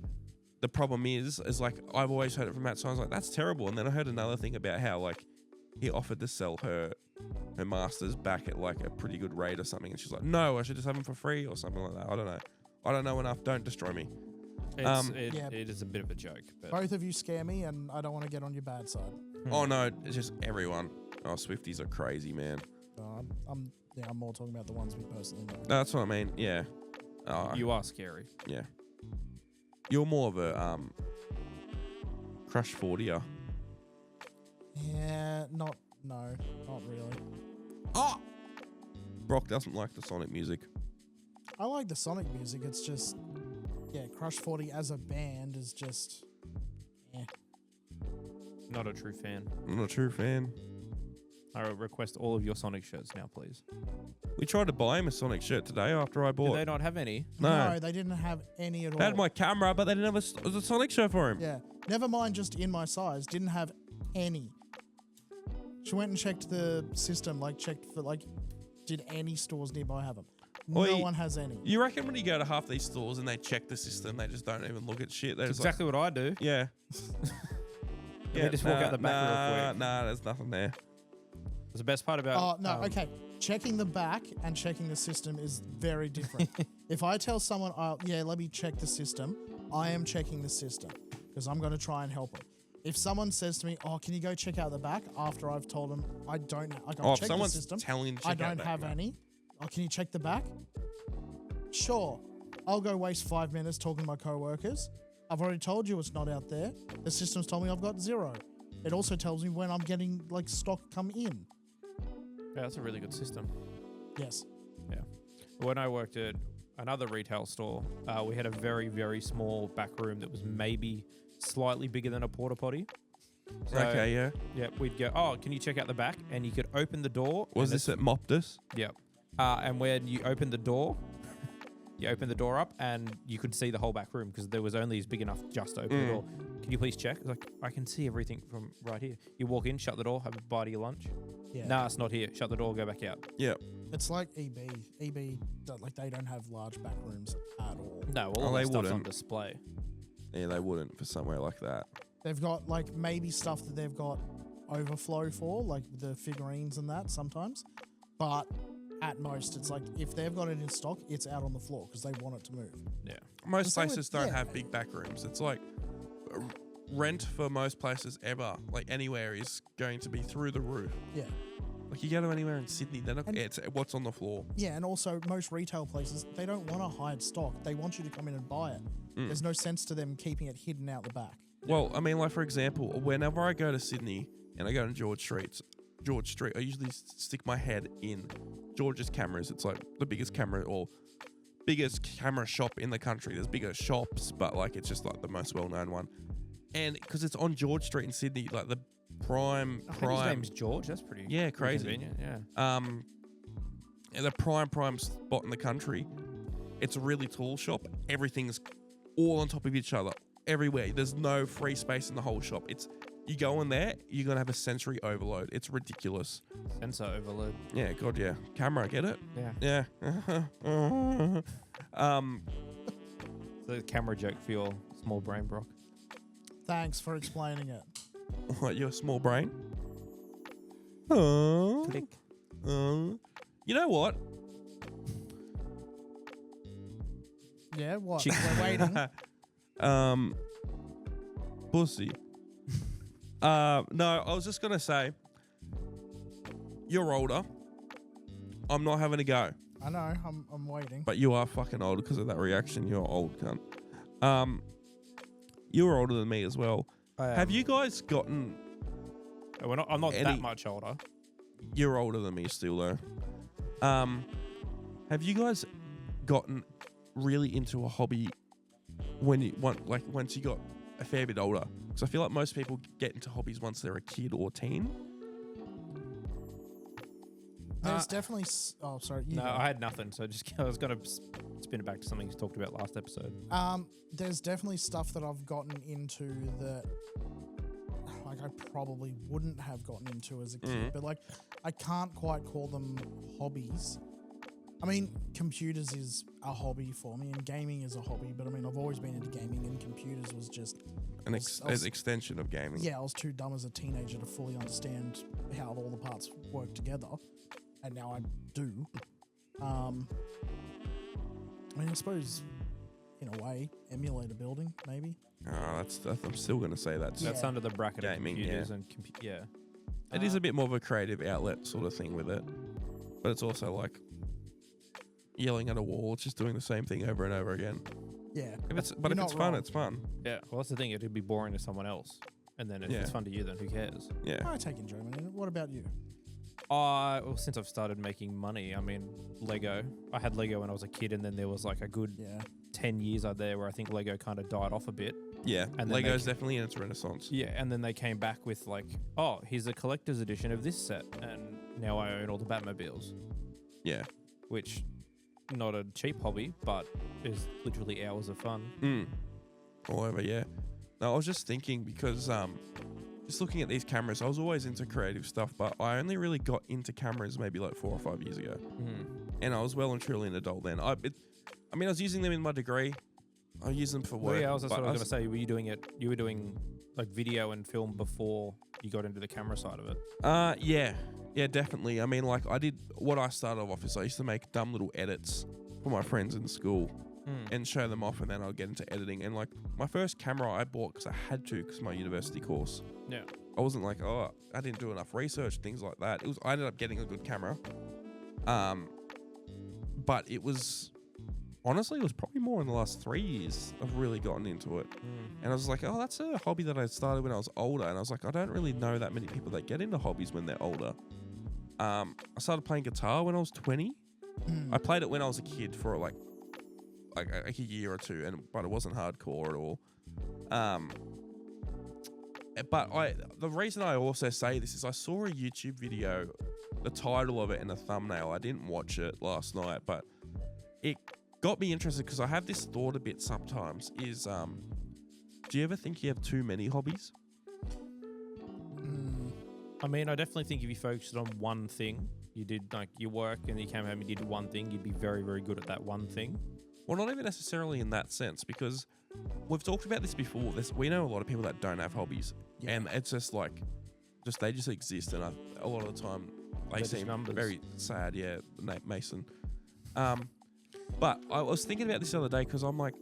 the problem is like I've always heard it from Matt. So I was like, that's terrible. And then I heard another thing about how like he offered to sell her masters back at like a pretty good rate or something. And she's like, no, I should just have them for free or something like that. I don't know. I don't know enough. Don't destroy me. Yeah. It is a bit of a joke. But Both of you scare me, and I don't want to get on your bad side. Oh no, it's just everyone. Oh, Swifties are crazy, man. I'm more talking about the ones we personally know. That's what I mean. Yeah. you are scary. Yeah. You're more of a Crush 40er. Yeah, not really. Oh! Brock doesn't like the Sonic music. I like the Sonic music. It's just, Crush 40 as a band is just, Not a true fan. I'm not a true fan. I request all of your Sonic shirts now, please. We tried to buy him a Sonic shirt today after I Do bought. they not have any? No. they didn't have any at all. I had my camera, but they didn't have a Sonic shirt for him. Yeah, never mind. Just in my size, didn't have any. She went and checked the system, did any stores nearby have them? No Oi. one has any. You reckon when you go to half these stores and they check the system, they just don't even look at shit? They're That's just exactly what I do. like, yeah. Let me just walk out the back real quick. Nah, there's nothing there. That's the best part about... Oh, no, okay. Checking the back and checking the system is very different. If I tell someone, let me check the system, I am checking the system because I'm going to try and help them. If someone says to me, can you go check out the back after I've told them I don't, If check the someone's system, telling you to I check out don't that have back. any. Can you check the back? Sure. I'll go waste 5 minutes talking to my co-workers. I've already told you it's not out there. The system's told me I've got 0. It also tells me when I'm getting stock come in. Yeah, that's a really good system. Yes. Yeah. When I worked at another retail store, we had a very, very small back room that was maybe slightly bigger than a porta potty. So, Okay, yeah. Yeah, we'd go, can you check out the back? And you could open the door. Was and this at Moptus? Yep. And when you open the door, you open the door up and you could see the whole back room because there was only big enough just to open the door. Can you please check? It's like, I can see everything from right here. You walk in, shut the door, have a bite of your lunch. Yeah. Nah, it's not here. Shut the door, go back out. Yeah. It's like EB. EB, they don't have large back rooms at all. No, all Oh, of they the stuff's on wouldn't. display. Yeah, they wouldn't for somewhere like that. They've got maybe stuff that they've got overflow for, like the figurines and that sometimes. But at most, it's like if they've got it in stock, it's out on the floor because they want it to move. Yeah. Most So places it- don't yeah. have big back rooms. It's like rent for most places ever, like anywhere, is going to be through the roof. Yeah. Like you go to anywhere in Sydney, they're not, And- it's what's on the floor. Yeah, and also most retail places, they don't want to hide stock. They want you to come in and buy it. There's no sense to them keeping it hidden out the back. Well, I mean, like for example, whenever I go to Sydney and I go to George Street, I usually stick my head in George's cameras. It's like the biggest camera or biggest camera shop in the country. There's bigger shops, but like it's just like the most well-known one. And because it's on George Street in Sydney, like the prime. His name's George. That's pretty. Yeah, pretty crazy. convenient, Yeah. And the prime spot in the country. It's a really tall shop. Everything's all on top of each other everywhere. There's no free space in the whole shop. You go in there, you're gonna have a sensory overload. It's ridiculous. Sensor overload. Yeah, God, yeah. Camera, get it? Yeah. Yeah. The camera joke for your small brain, Brock. Thanks for explaining it. What, your small brain? Oh. Click. You know what? Yeah, what? Chick- We're waiting. pussy. No, I was just gonna say, you're older. I'm not having a go. I know. I'm waiting. But you are fucking old because of that reaction. You're old, cunt. You were older than me as well. Have you guys gotten? I'm not that much older. You're older than me still, though. Have you guys gotten really into a hobby when you once you got a fair bit older? Because I feel like most people get into hobbies once they're a kid or teen. There's definitely. Oh, sorry. No, I had nothing. So I was going to spin it back to something you talked about last episode. There's definitely stuff that I've gotten into that, like, I probably wouldn't have gotten into as a kid. But like, I can't quite call them hobbies. I mean, computers is a hobby for me, and gaming is a hobby. But I mean, I've always been into gaming, and computers was just an extension of gaming. Yeah, I was too dumb as a teenager to fully understand how all the parts work together. And now I do. I mean, I suppose, in a way, emulator building, maybe. That's I'm still going to say that's under the bracket gaming, of computers and It is a bit more of a creative outlet sort of thing with it, but it's also like yelling at a wall. It's just doing the same thing over and over again. Yeah, if it's fun, it's fun. Yeah, well, that's the thing. It'd be boring to someone else, and then if it's fun to you, then who cares? Yeah, I take enjoyment in it. What about you? Well, since I've started making money, I mean, Lego. I had Lego when I was a kid, and then there was like a good 10 years out there where I think Lego kind of died off a bit. Yeah, and Lego's definitely in its renaissance. Yeah, and then they came back with like, oh, here's a collector's edition of this set, and now I own all the Batmobiles. Yeah. Which, not a cheap hobby, but is literally hours of fun. All over, yeah. No, I was just thinking because just looking at these cameras, I was always into creative stuff, but I only really got into cameras maybe like 4 or 5 years ago. And I was well and truly an adult then. I was using them in my degree. I use them for work. Well, yeah, that's what I was going to say. Were you doing it? You were doing like video and film before you got into the camera side of it? Yeah, definitely. I mean, like what I started off is I used to make dumb little edits for my friends in school and show them off, and then I'll get into editing. And like my first camera I bought because I had to because my university course. Yeah. I wasn't like, I didn't do enough research, things like that. I ended up getting a good camera. But it was, honestly, it was probably more in the last 3 years I've really gotten into it. And I was like, that's a hobby that I started when I was older. And I was like, I don't really know that many people that get into hobbies when they're older. I started playing guitar when I was 20. I played it when I was a kid for like a year or two, but it wasn't hardcore at all. But the reason I also say this is I saw a YouTube video, the title of it and the thumbnail. I didn't watch it last night, but it got me interested because I have this thought a bit sometimes is, do you ever think you have too many hobbies? I mean, I definitely think if you focused on one thing, you did like your work and you came home and did one thing, you'd be very, very good at that one thing. Well, not even necessarily in that sense, because we've talked about this before. We know a lot of people that don't have hobbies, and it's just like, they just exist, and a lot of the time they seem very sad. Yeah, Nate Mason. But I was thinking about this the other day because I'm like,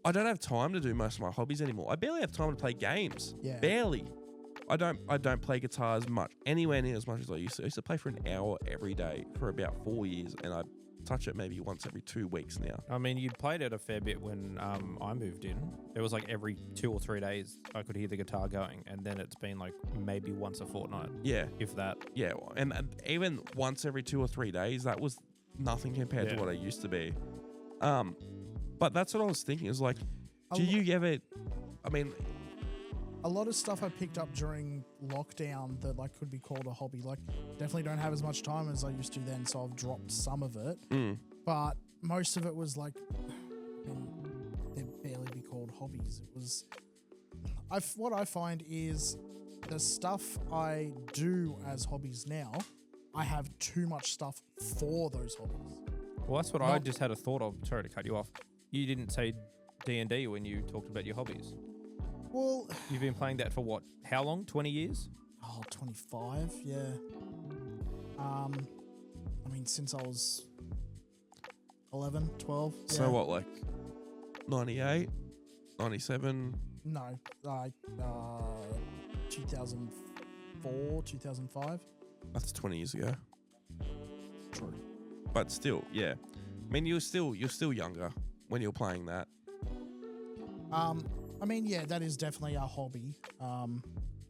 I don't have time to do most of my hobbies anymore. I barely have time to play games. Yeah. Barely. I don't play guitar as much, anywhere near as much as I used to. I used to play for an hour every day for about 4 years, and I touch it maybe once every 2 weeks now. I mean, you played it a fair bit when I moved in. It was like every 2 or 3 days I could hear the guitar going, and then it's been like maybe once a fortnight. Yeah. If that. Yeah, and even once every 2 or 3 days, that was nothing compared to what I used to be. But that's what I was thinking, is like, do you ever, I mean... A lot of stuff I picked up during lockdown that like could be called a hobby, like definitely don't have as much time as I used to then, so I've dropped some of it. But most of it was like, I mean, they'd barely be called hobbies. It was, what I find is the stuff I do as hobbies now, I have too much stuff for those hobbies. Well, that's what I just had a thought of. Sorry to cut you off. You didn't say D&D when you talked about your hobbies. Well, you've been playing that for what? How long? 20 years? 25, yeah. I mean, since I was 11, 12. So what, like 98, 97, No, like 2004, 2005. That's 20 years ago. True. But still, yeah. I mean, you're still younger when you're playing that. I mean, yeah, that is definitely a hobby.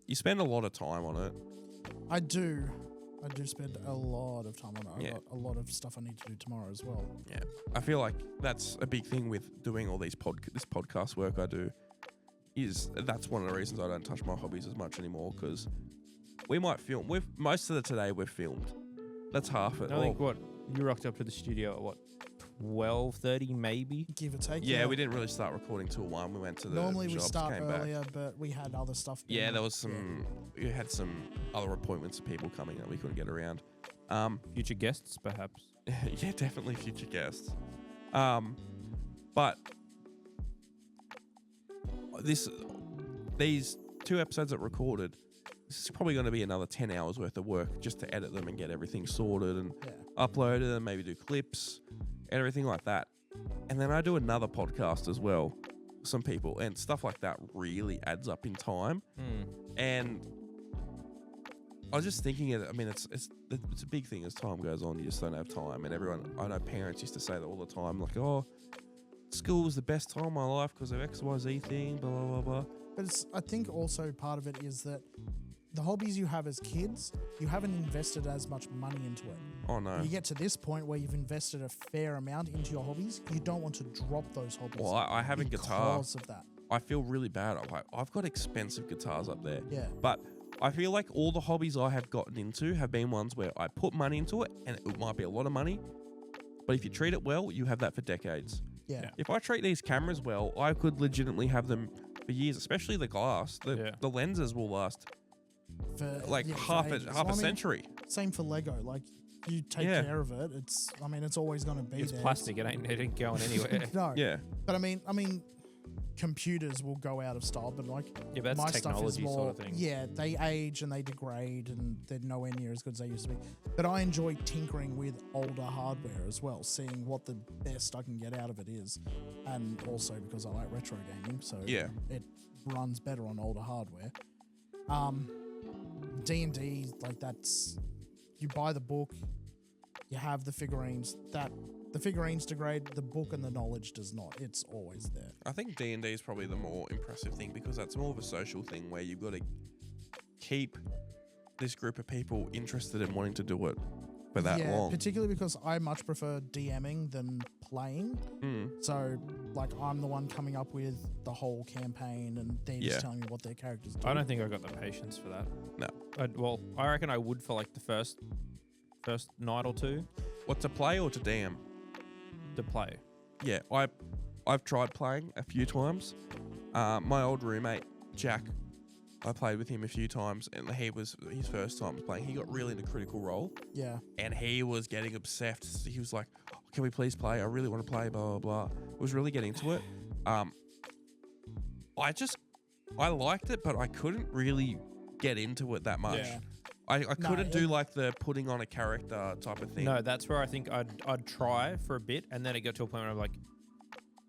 You spend a lot of time on it. I do spend a lot of time on it. Yeah. I've got a lot of stuff I need to do tomorrow as well. Yeah. I feel like that's a big thing with doing all these this podcast work I do. Is that's one of the reasons I don't touch my hobbies as much anymore, because we might film. Most of the today we've filmed. That's half it. I think you rocked up to the studio at what, 12:30 maybe? Give or take. Yeah, we didn't really start recording till 1. We went to the Normally we shops, start came earlier, back. but we had other stuff. Yeah, there was some. We had some other appointments of people coming that we couldn't get around. Future guests, perhaps. Yeah, definitely future guests. But these 2 episodes that recorded, this is probably going to be another 10 hours worth of work just to edit them and get everything sorted and uploaded and maybe do clips and everything like that. And then I do another podcast as well, some people, and stuff like that really adds up in time. And I was just thinking, I mean, it's a big thing as time goes on. You just don't have time. And I know parents used to say that all the time, like, oh, school was the best time of my life because of XYZ thing, blah, blah, blah, blah. But I think also part of it is that the hobbies you have as kids, you haven't invested as much money into it. Oh, no. You get to this point where you've invested a fair amount into your hobbies, you don't want to drop those hobbies. Well, I have a guitar. Because of that. I feel really bad. I've got expensive guitars up there. Yeah. But I feel like all the hobbies I have gotten into have been ones where I put money into it, and it might be a lot of money, but if you treat it well, you have that for decades. Yeah. If I treat these cameras well, I could legitimately have them for years, especially the glass. The lenses will last For, like yeah, half for ages. a century. Same for Lego. Like, you take care of it. It's always going to be It's there. plastic. It ain't going anywhere. No. Yeah. But I mean, computers will go out of style, but like, Yeah, but that's my stuff is technology more, sort of thing. Yeah, they age and they degrade and they're nowhere near as good as they used to be. But I enjoy tinkering with older hardware as well, seeing what the best I can get out of it is. And also because I like retro gaming, so it runs better on older hardware. D&D, like, that's, you buy the book, you have the figurines, the figurines degrade, the book and the knowledge does not. It's always there. I think D&D is probably the more impressive thing, because that's more of a social thing where you've got to keep this group of people interested in wanting to do it for that long. Particularly because I much prefer DMing than playing. So, like, I'm the one coming up with the whole campaign and they're just telling me what their characters do. I don't think I got the patience for that. No. I reckon I would for like the first night or two. What, to play or to DM? To play. Yeah, I've tried playing a few times. My old roommate, Jack, I played with him a few times, and he was his first time playing. He got really into Critical Role. Yeah. And he was getting obsessed. He was like, oh, can we please play? I really want to play, blah, blah, blah. Was really getting into it. I liked it, but I couldn't really get into it that much. Yeah. I couldn't do like the putting on a character type of thing. No, that's where I think I'd try for a bit, and then it got to a point where I'm like,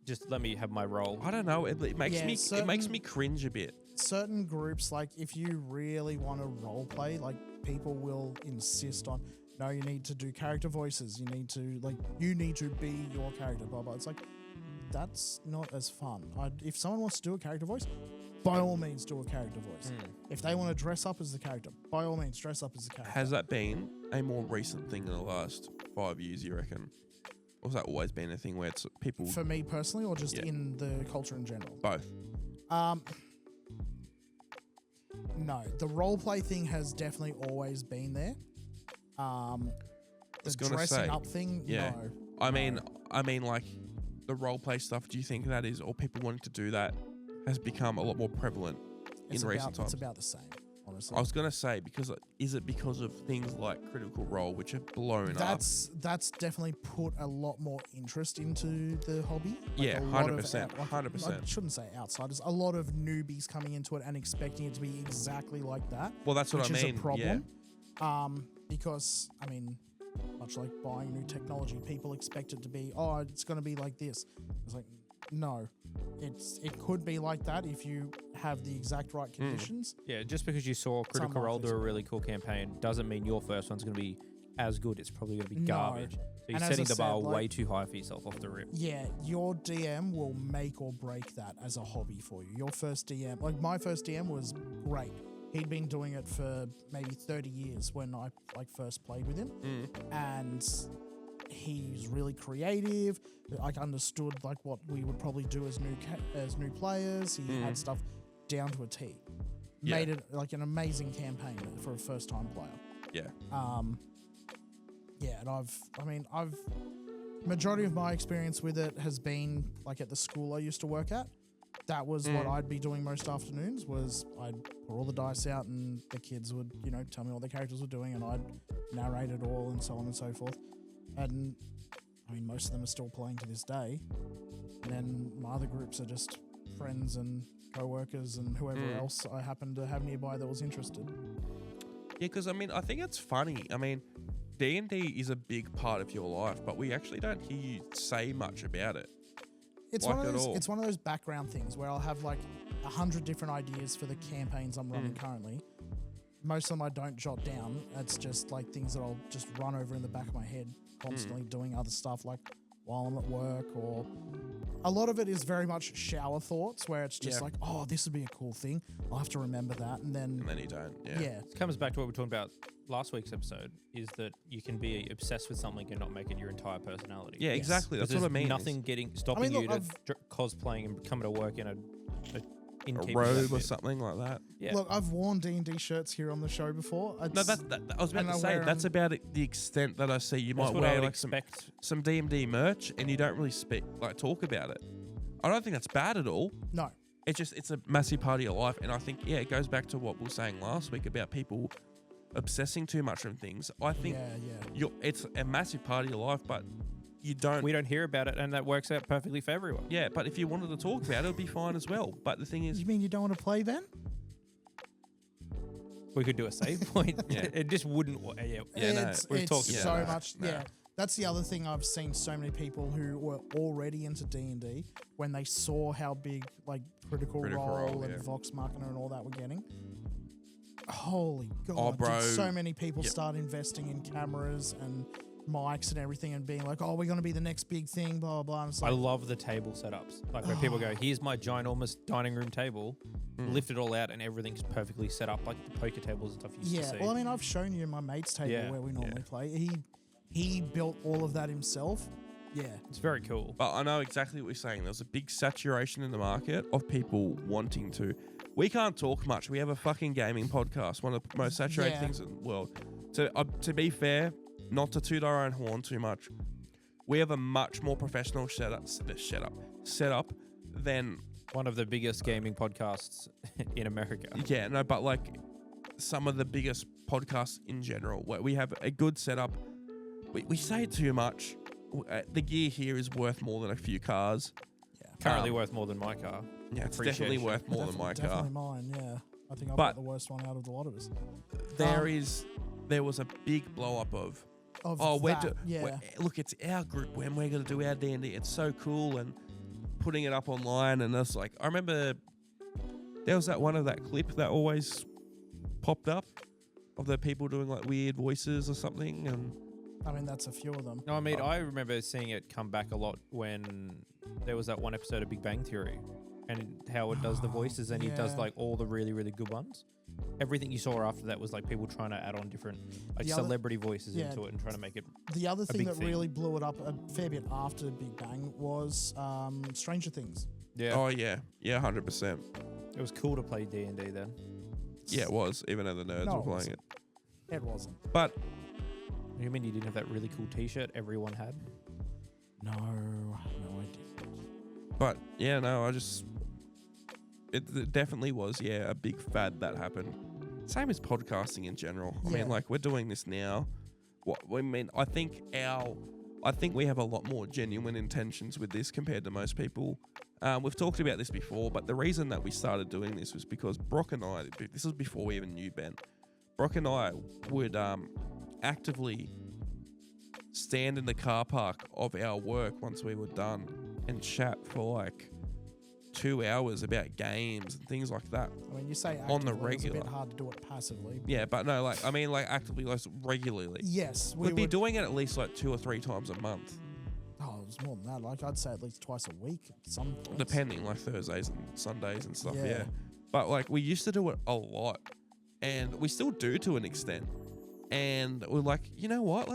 just let me have my role. I don't know. It makes me cringe a bit. Certain groups, like, if you really want to role play, like, people will insist on, no, you need to do character voices. You need to be your character, blah, blah. It's like, that's not as fun. If someone wants to do a character voice, by all means do a character voice. If they want to dress up as the character, by all means dress up as the character. Has that been a more recent thing in the last 5 years, you reckon? Or has that always been a thing where it's people... For me personally, or just in the culture in general? Both. No, the roleplay thing has definitely always been there. The dressing up thing, no. I mean, like, the roleplay stuff, do you think that is, or people wanting to do that, has become a lot more prevalent in recent times? It's about the same, honestly. I was going to say, is it because of things like Critical Role, which have blown up? That's definitely put a lot more interest into the hobby. Like 100%. 100%. I shouldn't say outsiders. A lot of newbies coming into it and expecting it to be exactly like that. Well, that's what I mean. Which is a problem. Yeah. Because, I mean, much like buying new technology, people expect it to be, it's going to be like this. It's like, no. It could be like that if you have the exact right conditions. Yeah, just because you saw Critical Role do a really cool campaign doesn't mean your first one's going to be as good. It's probably going to be garbage. So you're setting the bar way too high for yourself off the rip. Yeah, your DM will make or break that as a hobby for you. Your first DM, like my first DM was great. He'd been doing it for maybe 30 years when I first played with him. And he's really creative. Understood what we would probably do as new players. He had stuff down to a T. Made it like an amazing campaign for a first time player. Yeah. Yeah, and I've majority of my experience with it has been like at the school I used to work at. That was what I'd be doing most afternoons. Was I'd pour all the dice out and the kids would tell me what the characters were doing and I'd narrate it all and so on and so forth. And most of them are still playing to this day. And then my other groups are just friends and co-workers and whoever else I happen to have nearby that was interested. Yeah, because I think it's funny. D&D is a big part of your life, but we actually don't hear you say much about it. It's one of those background things where I'll have 100 different ideas for the campaigns I'm running currently. Most of them I don't jot down. It's just things that I'll just run over in the back of my head, constantly doing other stuff while I'm at work, or a lot of it is very much shower thoughts where it's just oh, this would be a cool thing. I'll have to remember that. And then you don't. Yeah. It comes back to what we were talking about last week's episode, is that you can be obsessed with something and not make it your entire personality. Yeah, exactly. That's what I mean. Nothing stopping you to cosplaying and coming to work in a robe or something like that. Yeah. Look, I've worn D&D shirts here on the show before. I was about to say, that's about the extent that I see. You might wear some D&D merch and you don't really talk about it. I don't think that's bad at all. No. It's a massive part of your life. And I think, it goes back to what we were saying last week about people obsessing too much on things. I think it's a massive part of your life, but we don't hear about it, and that works out perfectly for everyone. Yeah, but if you wanted to talk about it, it'd be fine as well. But the thing is... You mean you don't want to play then? We could do a save point. It just wouldn't... We've talked so much... Yeah. That's the other thing. I've seen so many people who were already into D&D when they saw how big Critical Role and Vox Machina and all that were getting. Holy God. Oh, bro. Did so many people start investing in cameras and mics and everything and being like, we're going to be the next big thing, blah, blah, blah. I love the table setups. Where people go, here's my ginormous dining room table, lift it all out and everything's perfectly set up, like the poker tables and stuff you used to see. Well, I've shown you my mate's table where we normally play. He built all of that himself. Yeah. It's very cool. But I know exactly what you're saying. There's a big saturation in the market of people wanting to. We can't talk much. We have a fucking gaming podcast, one of the most saturated things in the world. To be fair, not to toot our own horn too much, we have a much more professional setup than one of the biggest gaming podcasts in America. Yeah, no, but some of the biggest podcasts in general, where we have a good setup. We say it too much. The gear here is worth more than a few cars. Yeah. Currently worth more than my car. Yeah, it's definitely worth more than my car. Definitely mine, yeah. I think I've got the worst one out of the lot of us. There was a big blow up of look, it's our group when we're going to do our D&D. It's so cool, and putting it up online, and it's I remember there was that clip that always popped up of the people doing weird voices or something, and that's a few of them. No, I remember seeing it come back a lot when there was that one episode of Big Bang Theory, and Howard does the voices, and he does all the really, really good ones. Everything you saw after that was people trying to add on different celebrity voices into it and trying to make it. The other thing that really blew it up a fair bit after Big Bang was Stranger Things. Yeah. Oh yeah, 100%. It was cool to play D&D then. Yeah, it was, even though the nerds were playing it. It wasn't. But you mean you didn't have that really cool T-shirt everyone had? No, I didn't. But yeah, no, it definitely was, a big fad that happened. Same as podcasting in general. I mean, we're doing this now. I think we have a lot more genuine intentions with this compared to most people. We've talked about this before, but the reason that we started doing this was because Brock and I, this was before we even knew Ben, Brock and I would actively stand in the car park of our work once we were done and chat for like 2 hours about games and things like that. I mean, you say on the actively, regular. It's a bit hard to do it passively. Yeah, but no, like I mean, like actively, like regularly. Yes, We'd be doing it at least like 2 or 3 times a month, Oh, it's more than that. Like I'd say at least twice a week. Some points. depending, like Thursdays and Sundays and stuff. Yeah. Yeah. But like we used to do it a lot, and we still do to an extent. And we're like, you know what?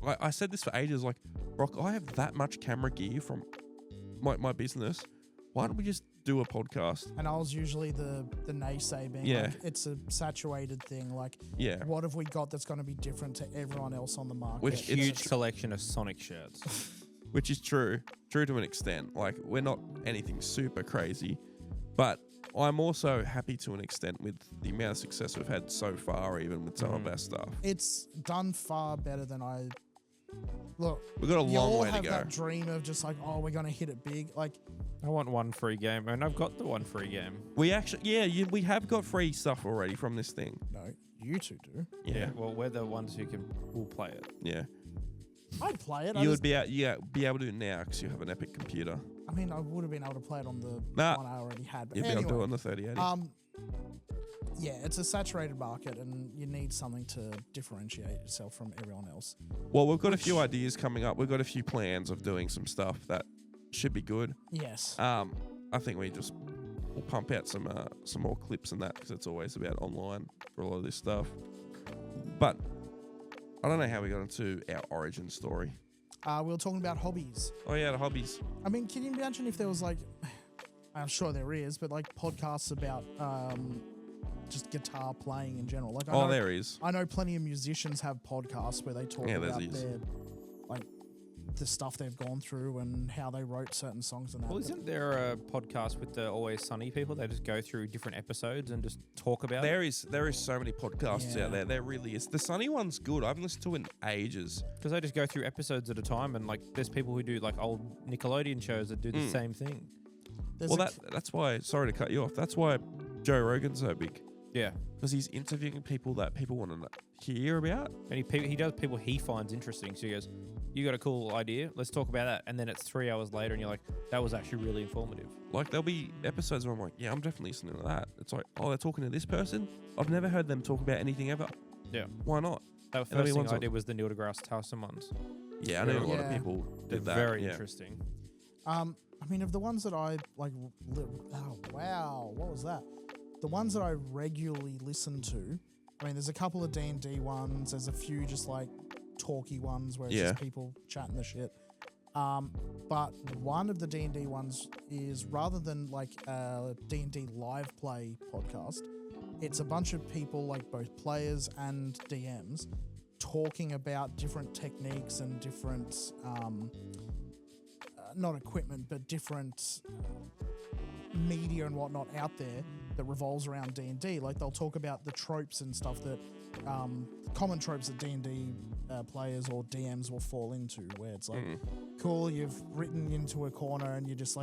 I said this for ages. Like, Brock, I have that much camera gear from my business. Why don't we just do a podcast? And I was usually the naysay being Yeah. like, it's a saturated thing. Like, Yeah. what have we got that's going to be different to everyone else on the market? Which A it's huge collection of Sonic shirts. Which is true to an extent. Like, we're not anything super crazy, but I'm also happy to an extent with the amount of success we've had so far, even with some of our stuff. It's done far better than I. Look, We've got a you long all way to have go. that dream of just like, oh, we're going to hit it big. Like, I want one free game, and I've got the one free game. We actually, we have got free stuff already from this thing. no, you two do. Yeah, Well, we're the ones who will play it. yeah. I'd play it. You would be able to do it now because you have an epic computer. I mean, I would have been able to play it on the Nah. one I already had. But You'd be anyway, able to do it on the 3080. Yeah, it's a saturated market, and you need something to differentiate yourself from everyone else. Well, we've got a few ideas coming up. We've got a few plans of doing some stuff that should be good. Yes. I think we'll pump out some more clips and that because it's always about online for a lot of this stuff. But I don't know how we got into our origin story. We were talking about hobbies. Oh yeah, the hobbies. I mean, can you imagine if there was like, I'm sure there is, but like podcasts about just guitar playing in general. Like, There is. I know plenty of musicians have podcasts where they talk Yeah, about there's their, like, the stuff they've gone through and how they wrote certain songs and that. Well, But isn't there a podcast with the Always Sunny people? They just go through different episodes and just talk about it. There is so many podcasts Yeah. out there. There really is. The Sunny one's good. I haven't listened to it in ages. Because they just go through episodes at a time, and like there's people who do like old Nickelodeon shows that do the same thing. there's Well, a that's why. Sorry to cut you off. That's why Joe Rogan's so big Yeah, because he's interviewing people that people want to hear about. and he does people he finds interesting. So he goes, "You got a cool idea? Let's talk about that." And then it's 3 hours later, and you're like, "That was actually really informative." Like there'll be episodes where I'm like, yeah, I'm definitely listening to that. It's like, oh, they're talking to this person. I've never heard them talk about anything ever. Yeah, Why not? that there'll be first thing ones I like- did was the Neil deGrasse Tyson ones. Yeah, I know a lot of Yeah. people They're did that. very yeah. interesting. I mean, of the ones that I like, oh wow, what was that? The ones that I regularly listen to. I mean, there's a couple of D&D ones. There's a few just like talky ones where it's Yeah. just people chatting the shit. But one of the D&D ones is rather than like a D&D live play podcast, it's a bunch of people, like both players and DMs, talking about different techniques and different, not equipment, but different media and whatnot out there that revolves around D&D. Like they'll talk about the tropes and stuff that, common tropes that D&D players or DMs will fall into, where it's like, cool, you've written into a corner and you just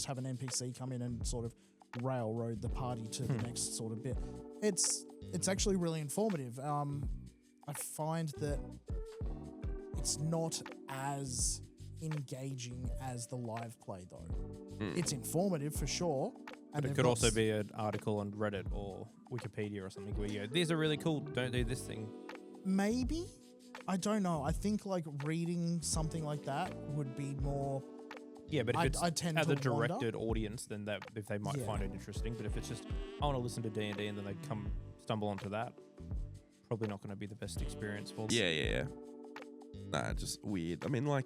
have an NPC come in and sort of railroad the party to the next sort of bit. It's actually really informative. I find that it's not as engaging as the live play though. It's informative for sure. But And it could also be an article on Reddit or Wikipedia or something where you go, "These are really cool. Don't do this thing." maybe, I don't know. I think like reading something like that would be more. Yeah, but if I it's tend as a to wander. directed audience, then that if they might Yeah. find it interesting. But if it's just I want to listen to D&D and then they stumble onto that, probably not going to be the best experience for them. Yeah. Nah, just weird. I mean, like,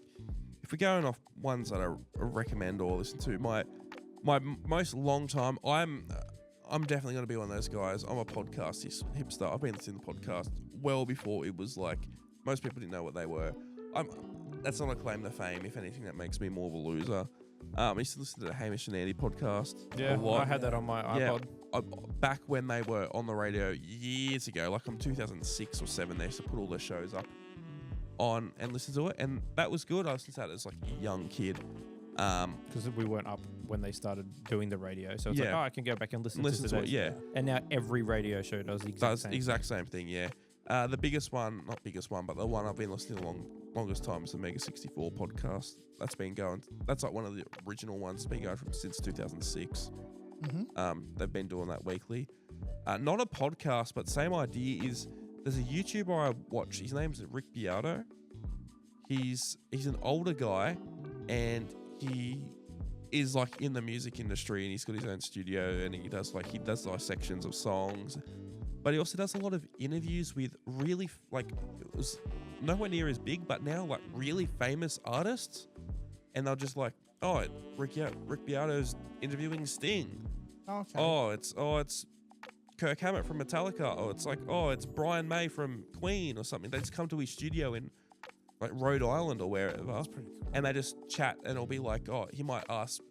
if we're going off ones that I recommend or listen to, my most long time, I'm definitely going to be one of those guys. I'm a podcast hipster. I've been listening to podcast well before it was like most people didn't know what they were. That's not a claim to fame. If anything, that makes me more of a loser. I used to listen to the Hamish and Andy podcast Yeah, a lot. I had that on my iPod. Back when they were on the radio years ago, like from 2006 or 7, they used to put all their shows up on and listen to it, and that was good. I listened to that as like a young kid. Because we weren't up when they started doing the radio, so it's like, Yeah. I can go back and listen to to it, those. yeah. And now every radio show does the exact That's same the exact same thing, yeah. The biggest one, not biggest one, but the one I've been listening to longest time is the Mega 64 podcast. That's been going. That's like one of the original ones. It's been going since 2006. They've been doing that weekly. Not a podcast, but same idea is there's a YouTuber I watch. His name's Rick Beato. He's an older guy, and he is like in the music industry, and he's got his own studio, and he does dissections of songs. But he also does a lot of interviews with really, like, it was nowhere near as big, but now, like, really famous artists. And they're just like, oh, Rick Beato's interviewing Sting. Okay. It's Kirk Hammett from Metallica. It's Brian May from Queen or something. They just come to his studio in, like, Rhode Island or wherever. That's pretty cool. And they just chat, and it'll be like, oh, he might ask.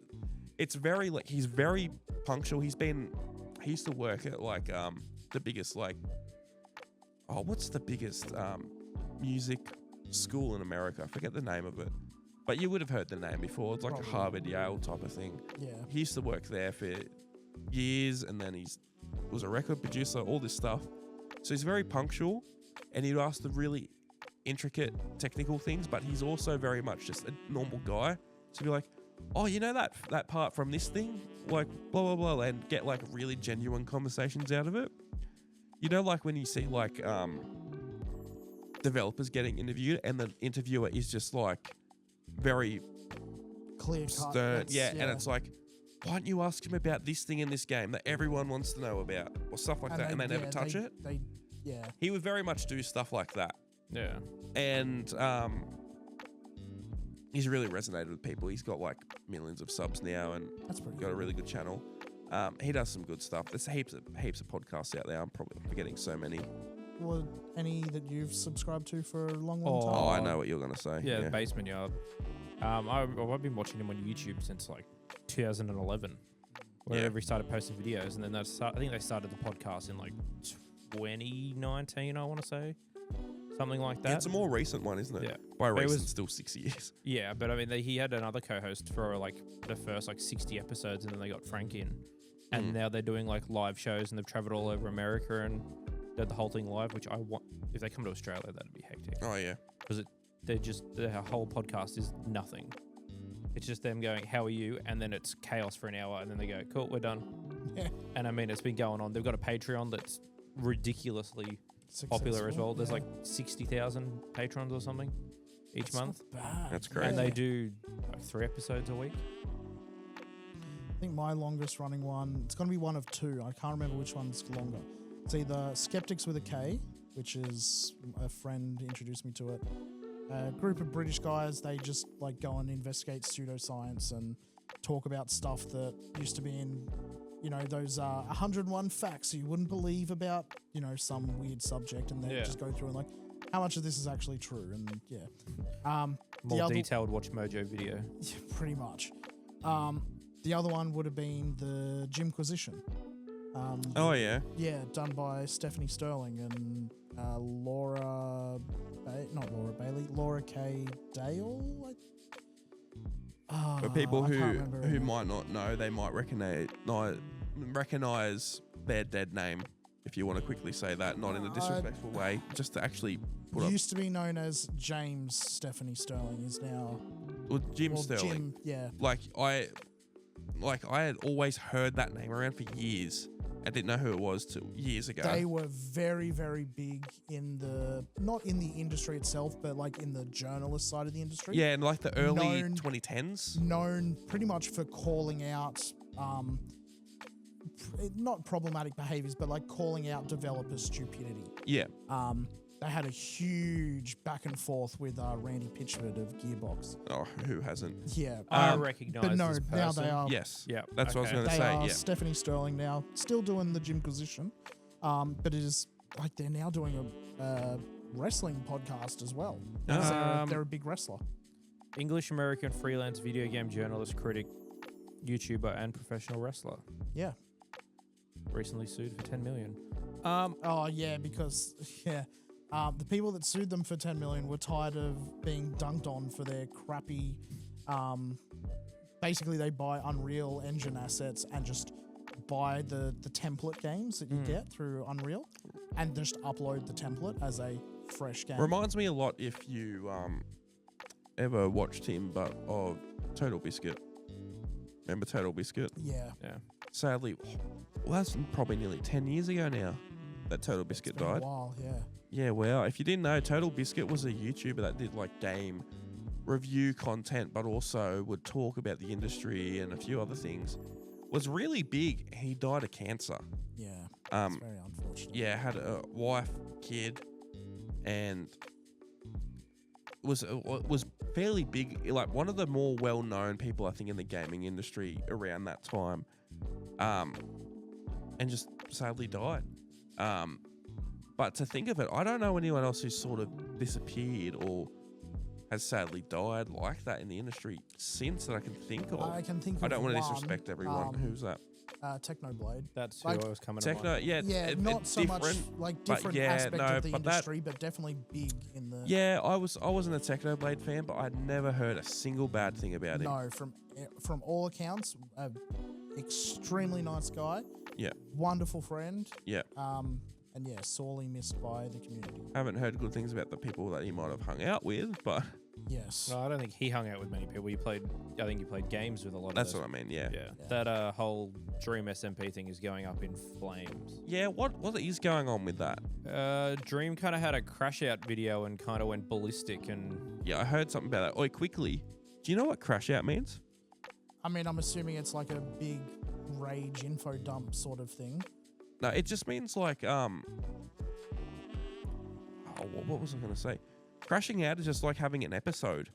It's very, like, he's very punctual. He used to work at, like, the biggest, like, what's the biggest music school in America? I forget the name of it, but you would have heard the name before. It's like Probably. a Harvard, Yale type of thing. Yeah. He used to work there for years, and then was a record producer, all this stuff. So he's very punctual, and he'd ask the really intricate technical things, but he's also very much just a normal guy. So be like, oh, you know that part from this thing? Like, blah, blah, blah, and get, like, really genuine conversations out of it. You know, like when you see, like, developers getting interviewed, and the interviewer is just, like, very Clear cut. stern. Yeah, and it's like, why don't you ask him about this thing in this game that everyone wants to know about? Or stuff like that, and they never touch it. He would very much do stuff like that. Yeah. And he's really resonated with people. He's got, like, millions of subs now, and That's pretty got cool. a really good channel. He does some good stuff. There's heaps of podcasts out there. I'm probably forgetting so many. Well, any that you've subscribed to for a long Oh, time? Oh, I know what you're going to say. Yeah, the Basement Yard. I've been watching him on YouTube since like 2011, whenever he started posting videos, and then I think they started the podcast in like 2019. I want to say something like that. It's a more recent one, isn't it? Yeah. By But it recent, was- still 6 years. Yeah, but I mean, he had another co-host for like the first like 60 episodes, and then they got Frank in, and now they're doing like live shows, and they've traveled all over America and did the whole thing live. Which I want. If they come to Australia, that'd be hectic. Oh, yeah. Because their whole podcast is nothing. It's just them going, "How are you?" and then it's chaos for an hour, and then they go, "Cool, we're done." Yeah. And I mean, it's been going on. They've got a Patreon that's ridiculously popular as well. There's like 60,000 patrons or something each month, Bad. That's great. and they do like 3 episodes a week. I think my longest running one, it's going to be one of two. I can't remember which one's longer. It's either Skeptics with a K, which is a friend introduced me to it. A group of British guys, they just like go and investigate pseudoscience and talk about stuff that used to be in, you know, those 101 facts you wouldn't believe about, you know, some weird subject, and they just go through and like, how much of this is actually true, and More detailed Watch Mojo video. yeah, pretty much. The other one would have been the Gymquisition. Oh, yeah. Yeah, done by Stephanie Sterling and Laura K. Dale. For people I can't who remember her name. might not know, they might recognize their dead name, if you want to quickly say that, not in a disrespectful way, just to actually put up. Used to be known as James Stephanie Sterling, is now Jim Sterling. Jim, yeah. Like I had always heard that name around for years. I didn't know who it was till years ago. They were very, very big in the, not in the industry itself, but like in the journalist side of the industry. Yeah, in like the early Known- 2010s. Known pretty much for calling out, not problematic behaviors, but like calling out developer stupidity. Yeah. They had a huge back and forth with Randy Pitchford of Gearbox. Oh, who hasn't? Yeah. I recognise but no, this now person. they are. Yes. Yeah, That's what I was going to They say. are Yeah. Stephanie Sterling now, still doing the Gymquisition, but it is like they're now doing a wrestling podcast as well. They're a big wrestler. English-American freelance video game journalist, critic, YouTuber, and professional wrestler. Yeah. Recently sued for $10 million. Oh yeah, because the people that sued them for $10 million were tired of being dunked on for their crappy. Basically, they buy Unreal Engine assets and just buy the template games that you get through Unreal. and just upload the template as a fresh game. Reminds me a lot if you ever watched him, but of Total Biscuit. Remember Total Biscuit? Yeah. Sadly, well, that's probably nearly 10 years ago now that Total Biscuit It's been died. a while, yeah. Yeah, well, if you didn't know, Total Biscuit was a YouTuber that did like game review content, but also would talk about the industry and a few other things. Was really big. He died of cancer. Yeah. It's very unfortunate. Yeah, had a wife, kid, and was fairly big. Like one of the more well-known people, I think, in the gaming industry around that time. And just sadly died. But to think of it, I don't know anyone else who's sort of disappeared or has sadly died like that in the industry since that I can think of. I can think of I don't want to one, disrespect everyone. Who's that? Technoblade. That's Like, who I was coming to Techno, mind. yeah, Not so much like different aspect of the industry, but definitely big in the. Yeah, I wasn't a Technoblade fan, but I'd never heard a single bad thing about him. No, from all accounts, extremely nice guy. Yeah. Wonderful friend. Yeah. And yeah, sorely missed by the community. Haven't heard good things about the people that he might have hung out with, but Yes. No, I don't think he hung out with many people. I think he played games with a lot that's of what I mean. Yeah. Yeah. That whole Dream SMP thing is going up in flames. Yeah. What is going on with that? Dream kind of had a crash out video and kind of went ballistic and. Yeah, I heard something about that. Oi, quickly, do you know what crash out means? I mean, I'm assuming it's like a big rage info dump sort of thing. No, it just means like what was I going to say? Crashing out is just like having an episode,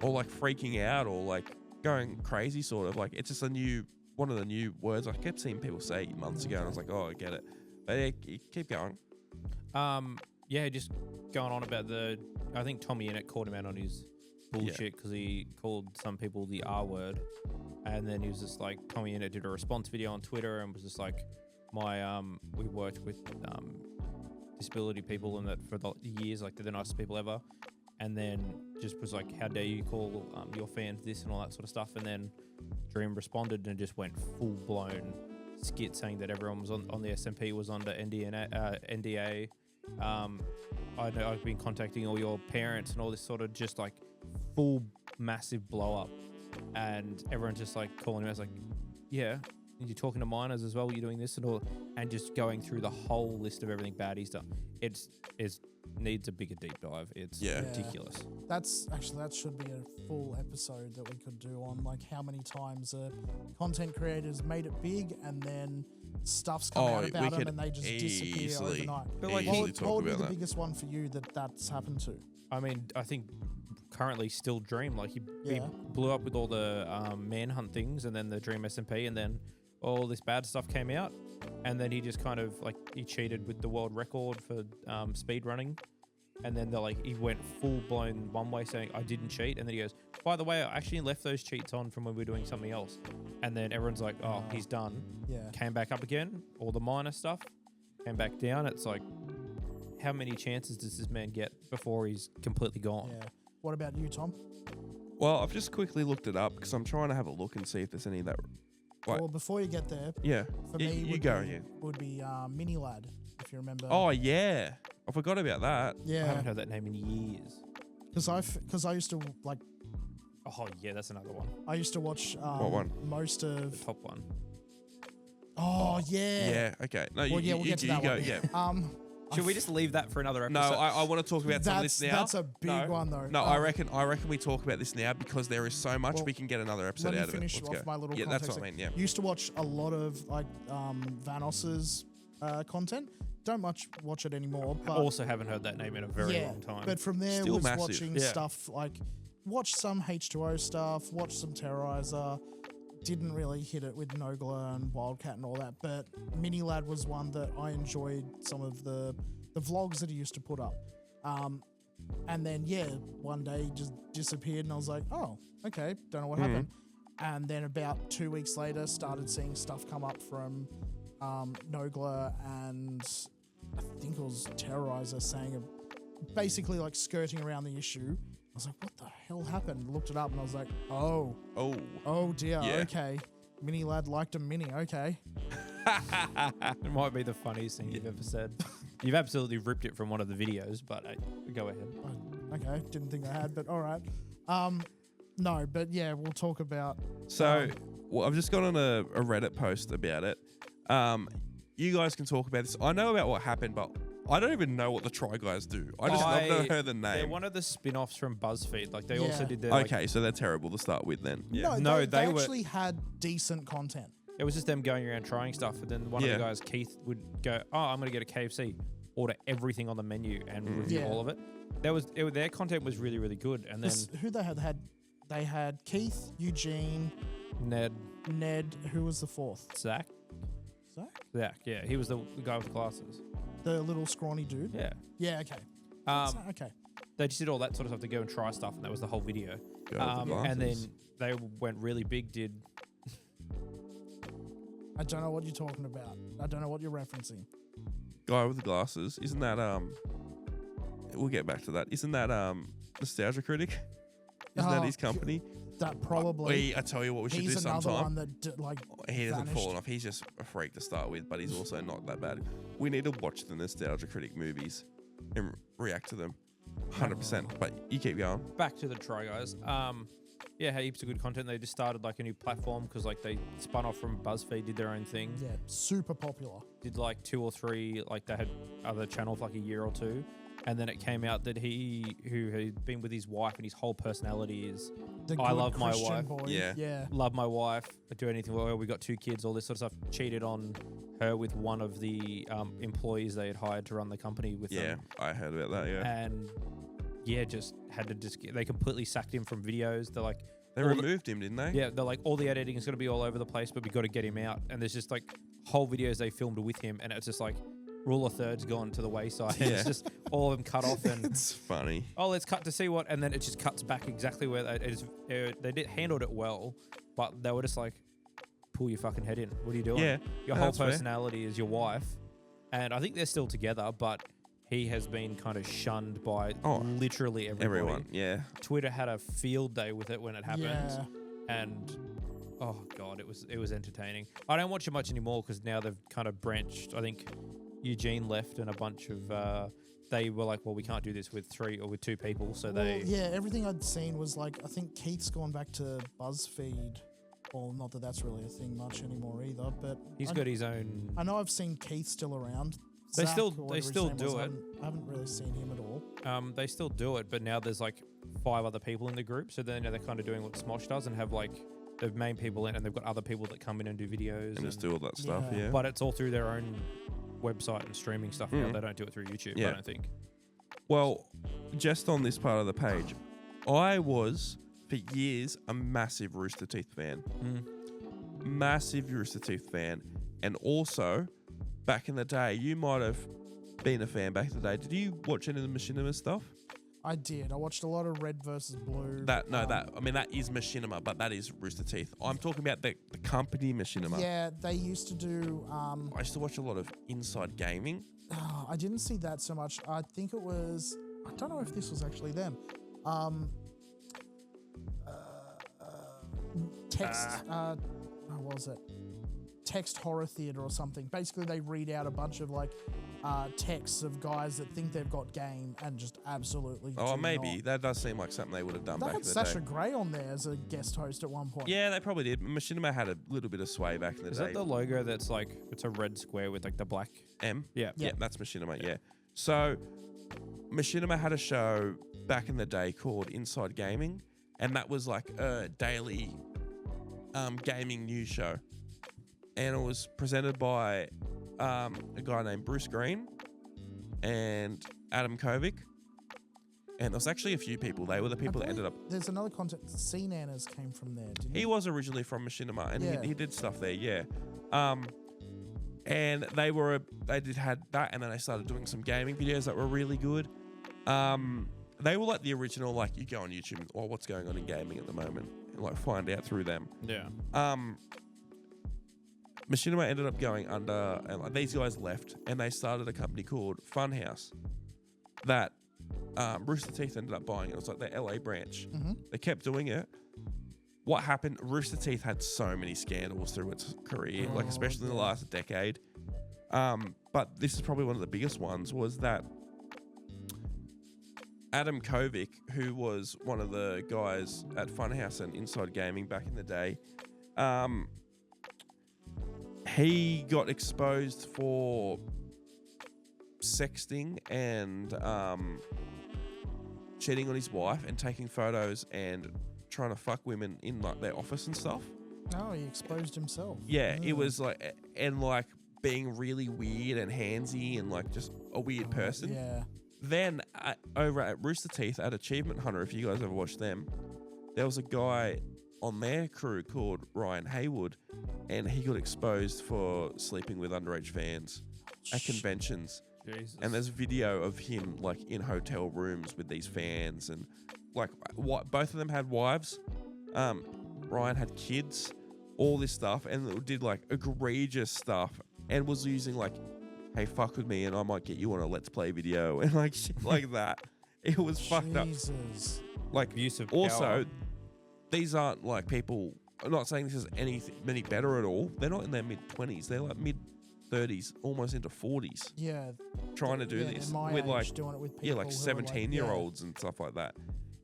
or like freaking out, or like going crazy, sort of. Like it's just one of the new words I kept seeing people say months ago, and I was like, oh, I get it. But yeah, keep going. Yeah, just going on about I think Tommy Innit called him out on his bullshit because he called some people the R word, and then he was just like, Tommy Innit did a response video on Twitter and was just like, we worked with disability people and that for the years, like they're the nicest people ever, and then just was like, how dare you call your fans this and all that sort of stuff. And then Dream responded and just went full blown skit saying that everyone was on the SMP was under NDA. I know I've been contacting all your parents and all this sort of just like full massive blow up, and everyone's just like calling him. I was like, yeah, you're talking to minors as well. You're doing this and all, and just going through the whole list of everything bad he's done. It needs a bigger deep dive. It's ridiculous. That should be a full episode that we could do on like how many times content creators made it big and then stuff's come out about them and they just disappear overnight. But like, what would be the biggest one for you that's happened to? I mean, I think currently still Dream. Like he blew up with all the manhunt things, and then the Dream SMP, and then all this bad stuff came out, and then he just kind of like he cheated with the world record for speed running, and then he went full blown one way saying I didn't cheat, and then he goes, by the way, I actually left those cheats on from when we were doing something else, and then everyone's like, oh, he's done. Yeah. Came back up again, all the minor stuff came back down. It's like, how many chances does this man get before he's completely gone? Yeah. What about you, Tom? Well, I've just quickly looked it up because I'm trying to have a look and see if there's any that. Well, before you get there, for me, would be Mini Lad, if you remember. Oh yeah, I forgot about that. Yeah, I haven't heard that name in years. Because I used to like. Oh yeah, that's another one. I used to watch what one? Most of the top one. Oh yeah. Yeah. Okay. No, we'll get to that go. one. Yeah. Should we just leave that for another episode? No, I want to talk about some of this now. That's a big one though. No, I reckon we talk about this now because there is so much we can get another episode out of it. Finish off my little context. That's what I mean. Yeah. Used to watch a lot of like Vanos's content. Don't much watch it anymore. But also haven't heard that name in a very long time. But from there Still was massive. watching stuff like watch some H2O stuff, watch some Terrorizer. Didn't really hit it with Nogla and Wildcat and all that, but Mini Lad was one that I enjoyed some of the vlogs that he used to put up. And then, one day he just disappeared and I was like, oh, okay, don't know what happened. And then about 2 weeks later, started seeing stuff come up from Nogla and I think it was Terrorizer saying basically like skirting around the issue. I was like, what the hell happened? Looked it up and I was like, oh dear, okay. Mini Lad liked a mini, okay. It might be the funniest thing you've ever said. You've absolutely ripped it from one of the videos, but go ahead. Okay, didn't think I had, but all right. No, but yeah, we'll talk about. So, I've just got on a Reddit post about it. You guys can talk about this. I know about what happened, but I don't even know what the Try Guys do. I've never heard the name. They're one of the spin-offs from BuzzFeed. Like they also did their. Okay, so they're terrible to start with then. Yeah. No, they actually had decent content. It was just them going around trying stuff, and then one of the guys, Keith, would go, "Oh, I'm going to get a KFC, order everything on the menu, and review all of it." Their content was really, really good. And then who they had Keith, Eugene, Ned, who was the fourth? Zach, yeah, he was the guy with the glasses. The little scrawny dude? Yeah. Yeah, okay. Okay. They just did all that sort of stuff to go and try stuff, and that was the whole video. And then they went really big, I don't know what you're talking about. I don't know what you're referencing. Guy with the glasses. Isn't that, we'll get back to that. Isn't that, Nostalgia Critic? Isn't that his company? That probably. I tell you what we should do sometime. He's another one that, he hasn't vanished. fallen off. He's just a freak to start with, but he's also not that bad. We need to watch the Nostalgia Critic movies and react to them. 100%. But you keep going. Back to the Try Guys. Yeah, heaps of good content. They just started like a new platform because like they spun off from BuzzFeed, did their own thing. Yeah, super popular. Did like 2 or 3, like they had other channels for like a year or two. And then it came out that who had been with his wife and his whole personality is, I love my wife. Boy. Yeah. Love my wife. I'd do anything. Well, we got 2 kids, all this sort of stuff. Cheated on her with one of the employees they had hired to run the company with them. Yeah, I heard about that, yeah. And yeah, just had to they completely sacked him from videos. They're like, they removed him, didn't they? Yeah, they're like, all the editing is going to be all over the place, but we got to get him out. And there's just like whole videos they filmed with him, and it's just like rule of thirds gone to the wayside. Yeah. It's just all of them cut off, and it's funny. Oh, let's cut to see what, and then it just cuts back exactly where they did handled it well, but they were just like, pull your fucking head in. What are you doing? Yeah, your whole personality is your wife, and I think they're still together, but he has been kind of shunned by literally everyone. Yeah. Twitter had a field day with it when it happened. Yeah. And oh god, it was entertaining. I don't watch it much anymore because now they've kind of branched. I think Eugene left and a bunch of they were like, well, we can't do this with 3 or with 2 people, so everything I'd seen was like, I think Keith's gone back to BuzzFeed. Well, not that that's really a thing much anymore either, but he's got his own. I know I've seen Keith still around. They still do it. I haven't really seen him at all. They still do it, but now there's like 5 other people in the group, so then they're kind of doing what Smosh does and have like the main people in, and they've got other people that come in and do videos and just do all that stuff. Yeah, but it's all through their own website and streaming stuff now. They don't do it through YouTube. I don't think. Well, just on this part of the page, I was for years a massive Rooster Teeth fan. Massive Rooster Teeth fan, and also. Back in the day, you might have been a fan back in the day. Did you watch any of the Machinima stuff? I did. I watched a lot of Red versus Blue. That is Machinima, but that is Rooster Teeth. I'm talking about the company Machinima. Yeah, they used to do. I used to watch a lot of Inside Gaming. I didn't see that so much. I think it was. I don't know if this was actually them. What was it? Text Horror Theater or something. Basically, they read out a bunch of like texts of guys that think they've got game and just absolutely. Oh, maybe that does seem like something they would have done back in the day. They had Sasha Grey on there as a guest host at one point. Yeah, they probably did. Machinima had a little bit of sway back in the day. Is that the logo that's like it's a red square with like the black M? Yeah, that's Machinima. Yeah. So Machinima had a show back in the day called Inside Gaming, and that was like a daily gaming news show. And it was presented by a guy named Bruce Green and Adam Kovic. And there was actually a few people. They were the people that ended up... There's another content. C Nanas came from there, didn't he? He was originally from Machinima, and he did stuff there, yeah. And they had that, and then they started doing some gaming videos that were really good. They were like the original, like, you go on YouTube and, what's going on in gaming at the moment? And, like, find out through them. Yeah. Machinima ended up going under, and like, these guys left, and they started a company called Funhouse that Rooster Teeth ended up buying. It was like their LA branch. Mm-hmm. They kept doing it. what happened, Rooster Teeth had so many scandals through its career, like especially in the last decade. But this is probably one of the biggest ones, was that Adam Kovic, who was one of the guys at Funhouse and Inside Gaming back in the day, he got exposed for sexting and cheating on his wife and taking photos and trying to fuck women in like their office and stuff. Oh, he exposed himself. Yeah, it was like, and like being really weird and handsy and like just a weird person. Yeah. Then over at Rooster Teeth at Achievement Hunter, if you guys ever watched them, there was a guy on their crew called Ryan Haywood, and he got exposed for sleeping with underage fans at conventions. Jesus. And there's video of him like in hotel rooms with these fans, and like what both of them had wives. Ryan had kids, all this stuff, and did like egregious stuff, and was using like, hey, fuck with me and I might get you on a Let's Play video and like shit like that. It was fucked up. Like, Abusive also, power. these aren't like people, I'm not saying this is any better at all. They're not in their mid-20s. They're like mid-30s, almost into 40s. Yeah. Trying to do this with like, doing it with people yeah, like who are 17-year-olds and stuff like that.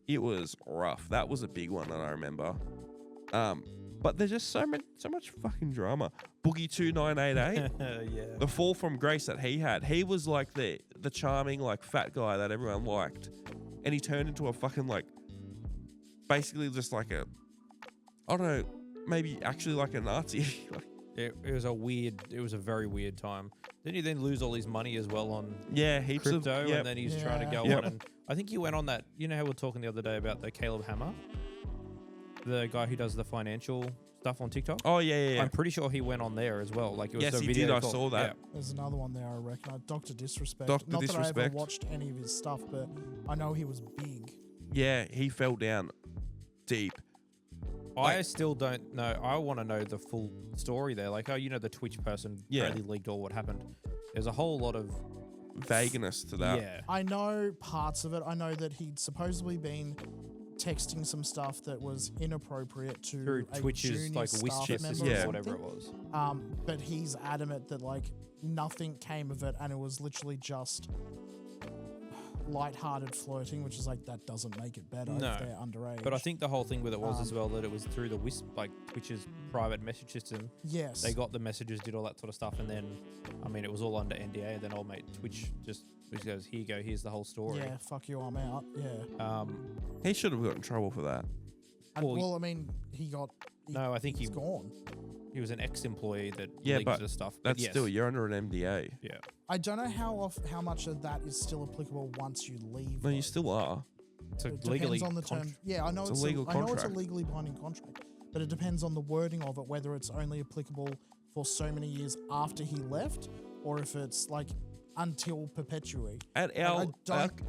It was rough. That was a big one that I remember. But there's just so much fucking drama. Boogie 2988, Yeah. the fall from grace that he had. He was like the charming like fat guy that everyone liked, and he turned into a fucking like, basically just like a, I don't know, maybe actually like a Nazi. It was a very weird time. Didn't he then lose all his money as well on Yeah, heaps crypto, of, yep. and then he's trying to go Yep. on, and I think he went on that. You know how we were talking the other day about the Caleb Hammer, the guy who does the financial stuff on TikTok. Oh yeah. I'm pretty sure he went on there as well. Like it was Yes, a he video did. I called- saw that. Yeah. There's another one there I reckon. Dr. Disrespect. Dr. Not that I Disrespect. ever watched any of his stuff, but I know he was big. Yeah, he fell down deep. I still don't know. I want to know the full story there. Like, the Twitch person Yeah. barely leaked all what happened. There's a whole lot of Vagueness to that. yeah. I know parts of it. I know that he'd supposedly been texting some stuff that was inappropriate to Through a Twitch's junior like wish staff chest member system or or Yeah. whatever it something. was. But he's adamant that like nothing came of it, and it was literally just light-hearted flirting, which is like that doesn't make it better No. if they're underage. But I think the whole thing with it was as well that it was through the Wisp, like Twitch's private message system. yes, They got the messages, did all that sort of stuff, and then, it was all under NDA. And then old mate Twitch just goes, "Here you go. Here's the whole story." yeah, fuck you, I'm out. Yeah. He should have got in trouble for that. And, Well, well, I mean, No, I think he's he gone. was an ex-employee that Yeah, leaked but the stuff. That's yes. still, you're under an MDA. Yeah. I don't know how much of that is still applicable once you leave. No, you though. still are. So It legally, depends on the term. Yeah, I know It's it's a legal I know it's a contract. legally binding contract, but it depends on the wording of it, whether it's only applicable for so many years after he left, or if it's like until perpetually. At I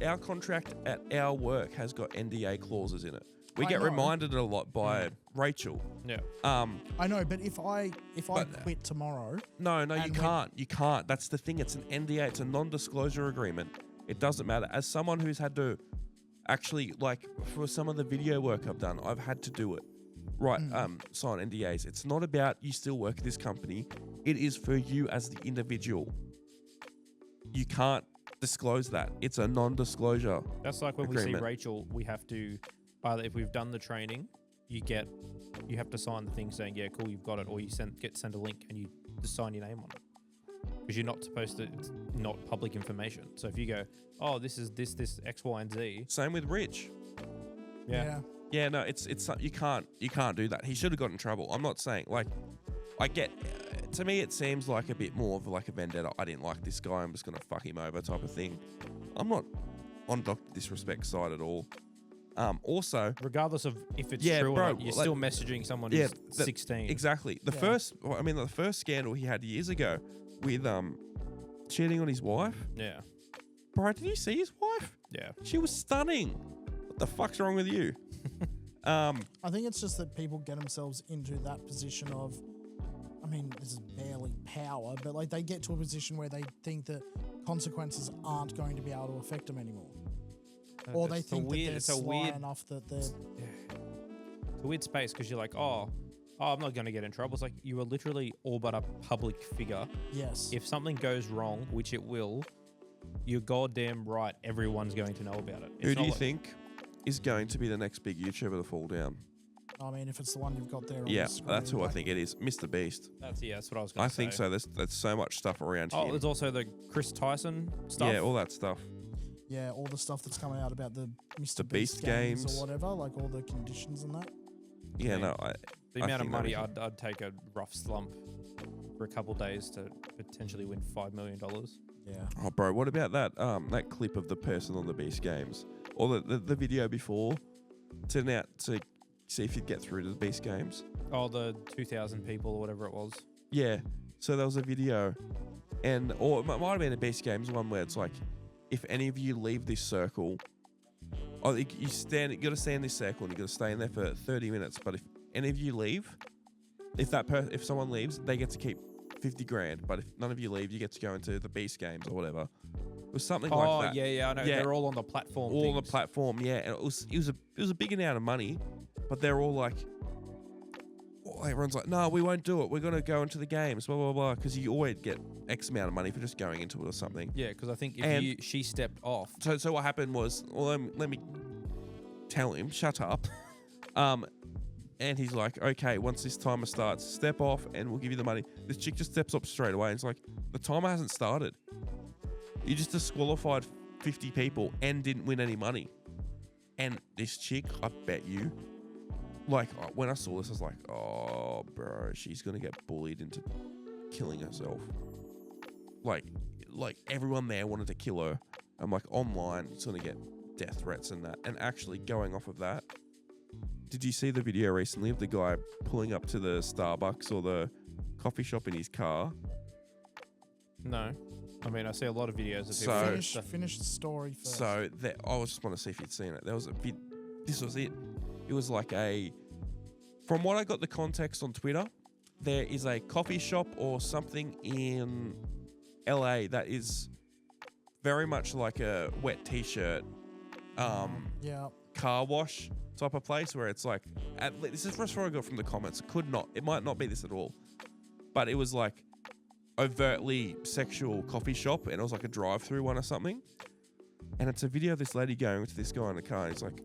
our contract at our work has got NDA clauses in it. We I get know. reminded a lot by Rachel. yeah. I know, but if I But- quit tomorrow, No, you And can't. You can't. That's the thing. It's an NDA. It's a non-disclosure agreement. It doesn't matter. As someone who's had to actually, like, for some of the video work I've done, I've had to do it. Right, sign NDAs. It's not about you still work at this company. It is for you as the individual. You can't disclose that. It's a non-disclosure. That's like when we see agreement. Rachel, we have to either if we've done the training, you have to sign the thing saying, yeah, cool, you've got it, or you send a link and you just sign your name on it. Because you're not supposed to, it's not public information. So if you go, oh, this is this X, Y, and Z. Same with Rich. Yeah. Yeah, no, it's you can't do that. He should have got in trouble. I'm not saying like I get. To me, it seems like a bit more of like a vendetta. I didn't like this guy. I'm just gonna fuck him over type of thing. I'm not on Dr. Disrespect's side at all. Also, Regardless of if it's Yeah, true bro, or not, you're like- still messaging someone yeah, who's 16. exactly. The Yeah. first scandal he had years ago with cheating on his wife. Yeah. Bro, did you see his wife? Yeah. She was stunning. What the fuck's wrong with you? I think it's just that people get themselves into that position of, I mean, this is barely power, but like they get to a position where they think that consequences aren't going to be able to affect them anymore. Or they think that they're sly enough that they're... It's a a weird space because you're like, oh, I'm not going to get in trouble. It's like you are literally all but a public figure. Yes. If something goes wrong, which it will, you're goddamn right. Everyone's going to know about it. Who do you think is going to be the next big YouTuber to fall down? I mean, if it's the one you've got there on Yeah, the screen, that's who I think it is. Mr. Beast. That's what I was going I to say. think so. There's so much stuff around Oh, him. there's also the Chris Tyson stuff. Yeah, all that stuff. Yeah, all the stuff that's coming out about the Mr. Beast games games. or whatever, like all the conditions and that. Yeah, no. The I amount of think money that'd I'd take a rough slump for a couple of days to potentially win $5 million. Yeah. Oh, bro, what about that clip of the person on the Beast games? Or the video before, turn out to see if you'd get through to the Beast games? Oh, the 2,000 people or whatever it was. Yeah. So there was a video, or it might have been a Beast games one where it's like, if any of you leave this circle, you got to stay in this circle and you got to stay in there for 30 minutes. But if any of you leave, if someone leaves, they get to keep 50 grand. But if none of you leave, you get to go into the Beast games or whatever. It was something like that. Yeah, I know. Yeah. They're all on the platform. All on the platform, yeah. And it was a big amount of money, but they're all like, everyone's like, no, we won't do it. We're going to go into the games, blah, blah, blah. Because you always get X amount of money for just going into it or something. Yeah, because I think if she stepped off. So what happened was, let me tell him, shut up. And he's like, okay, once this timer starts, step off and we'll give you the money. This chick just steps up straight away and it's like, the timer hasn't started. You just disqualified 50 people and didn't win any money. And this chick, I bet you, like, when I saw this, I was like, oh, bro, she's going to get bullied into killing herself. Like everyone there wanted to kill her. I'm like, online, it's going to get death threats and that. And actually, going off of that, did you see the video recently of the guy pulling up to the Starbucks or the coffee shop in his car? No. I mean, I see a lot of videos of people. Finish the story first. So I just want to see if you'd seen it. There was this was it. It was like from what I got the context on Twitter, there is a coffee shop or something in LA that is very much like a wet t-shirt car wash type of place where it's like, this is just what I got from the comments. It might not be this at all, but it was like overtly sexual coffee shop and it was like a drive-through one or something. And it's a video of this lady going to this guy in the car and he's like,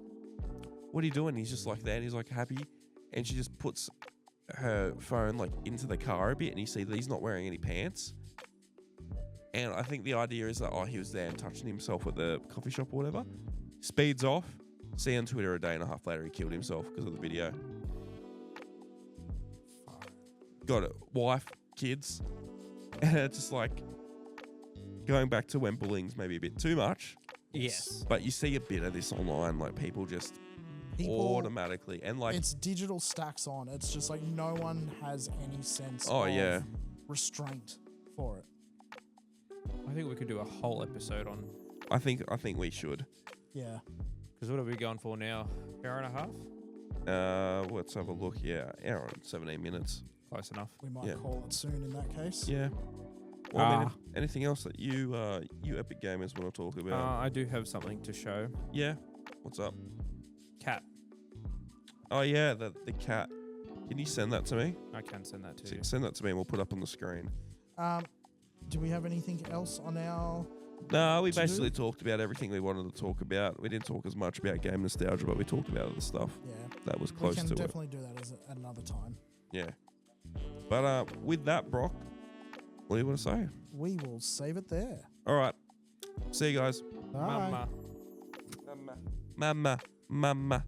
what are you doing? He's just like there and he's like happy. And she just puts her phone like into the car a bit and you see that he's not wearing any pants. And I think the idea is that, he was there and touching himself at the coffee shop or whatever. Speeds off. See on Twitter a day and a half later he killed himself because of the video. Got a wife, kids. And it's just like going back to when bullying's maybe a bit too much. Yes. But you see a bit of this online, like people just automatically and like it's digital stacks on. It's just like no one has any sense of restraint for it. I think we could do a whole episode on. I think we should. Yeah. Because what are we going for now? Hour and a half? Let's have a look. Yeah, hour and 17 minutes. Close enough. We might call it soon in that case. Yeah. Well, I mean, anything else that you epic gamers want to talk about? I do have something to show. Yeah. What's up? Cat. Oh yeah, the cat. Can you send that to me? I can send that to you. Send that to me and we'll put it up on the screen. Do we have anything else on our... No, we basically talked about everything we wanted to talk about. We didn't talk as much about game nostalgia, but we talked about other stuff. Yeah. That was close to it. We can definitely do that at another time. Yeah. But with that, Brock, what do you want to say? We will save it there. All right. See you guys. Bye. Mama. Mama.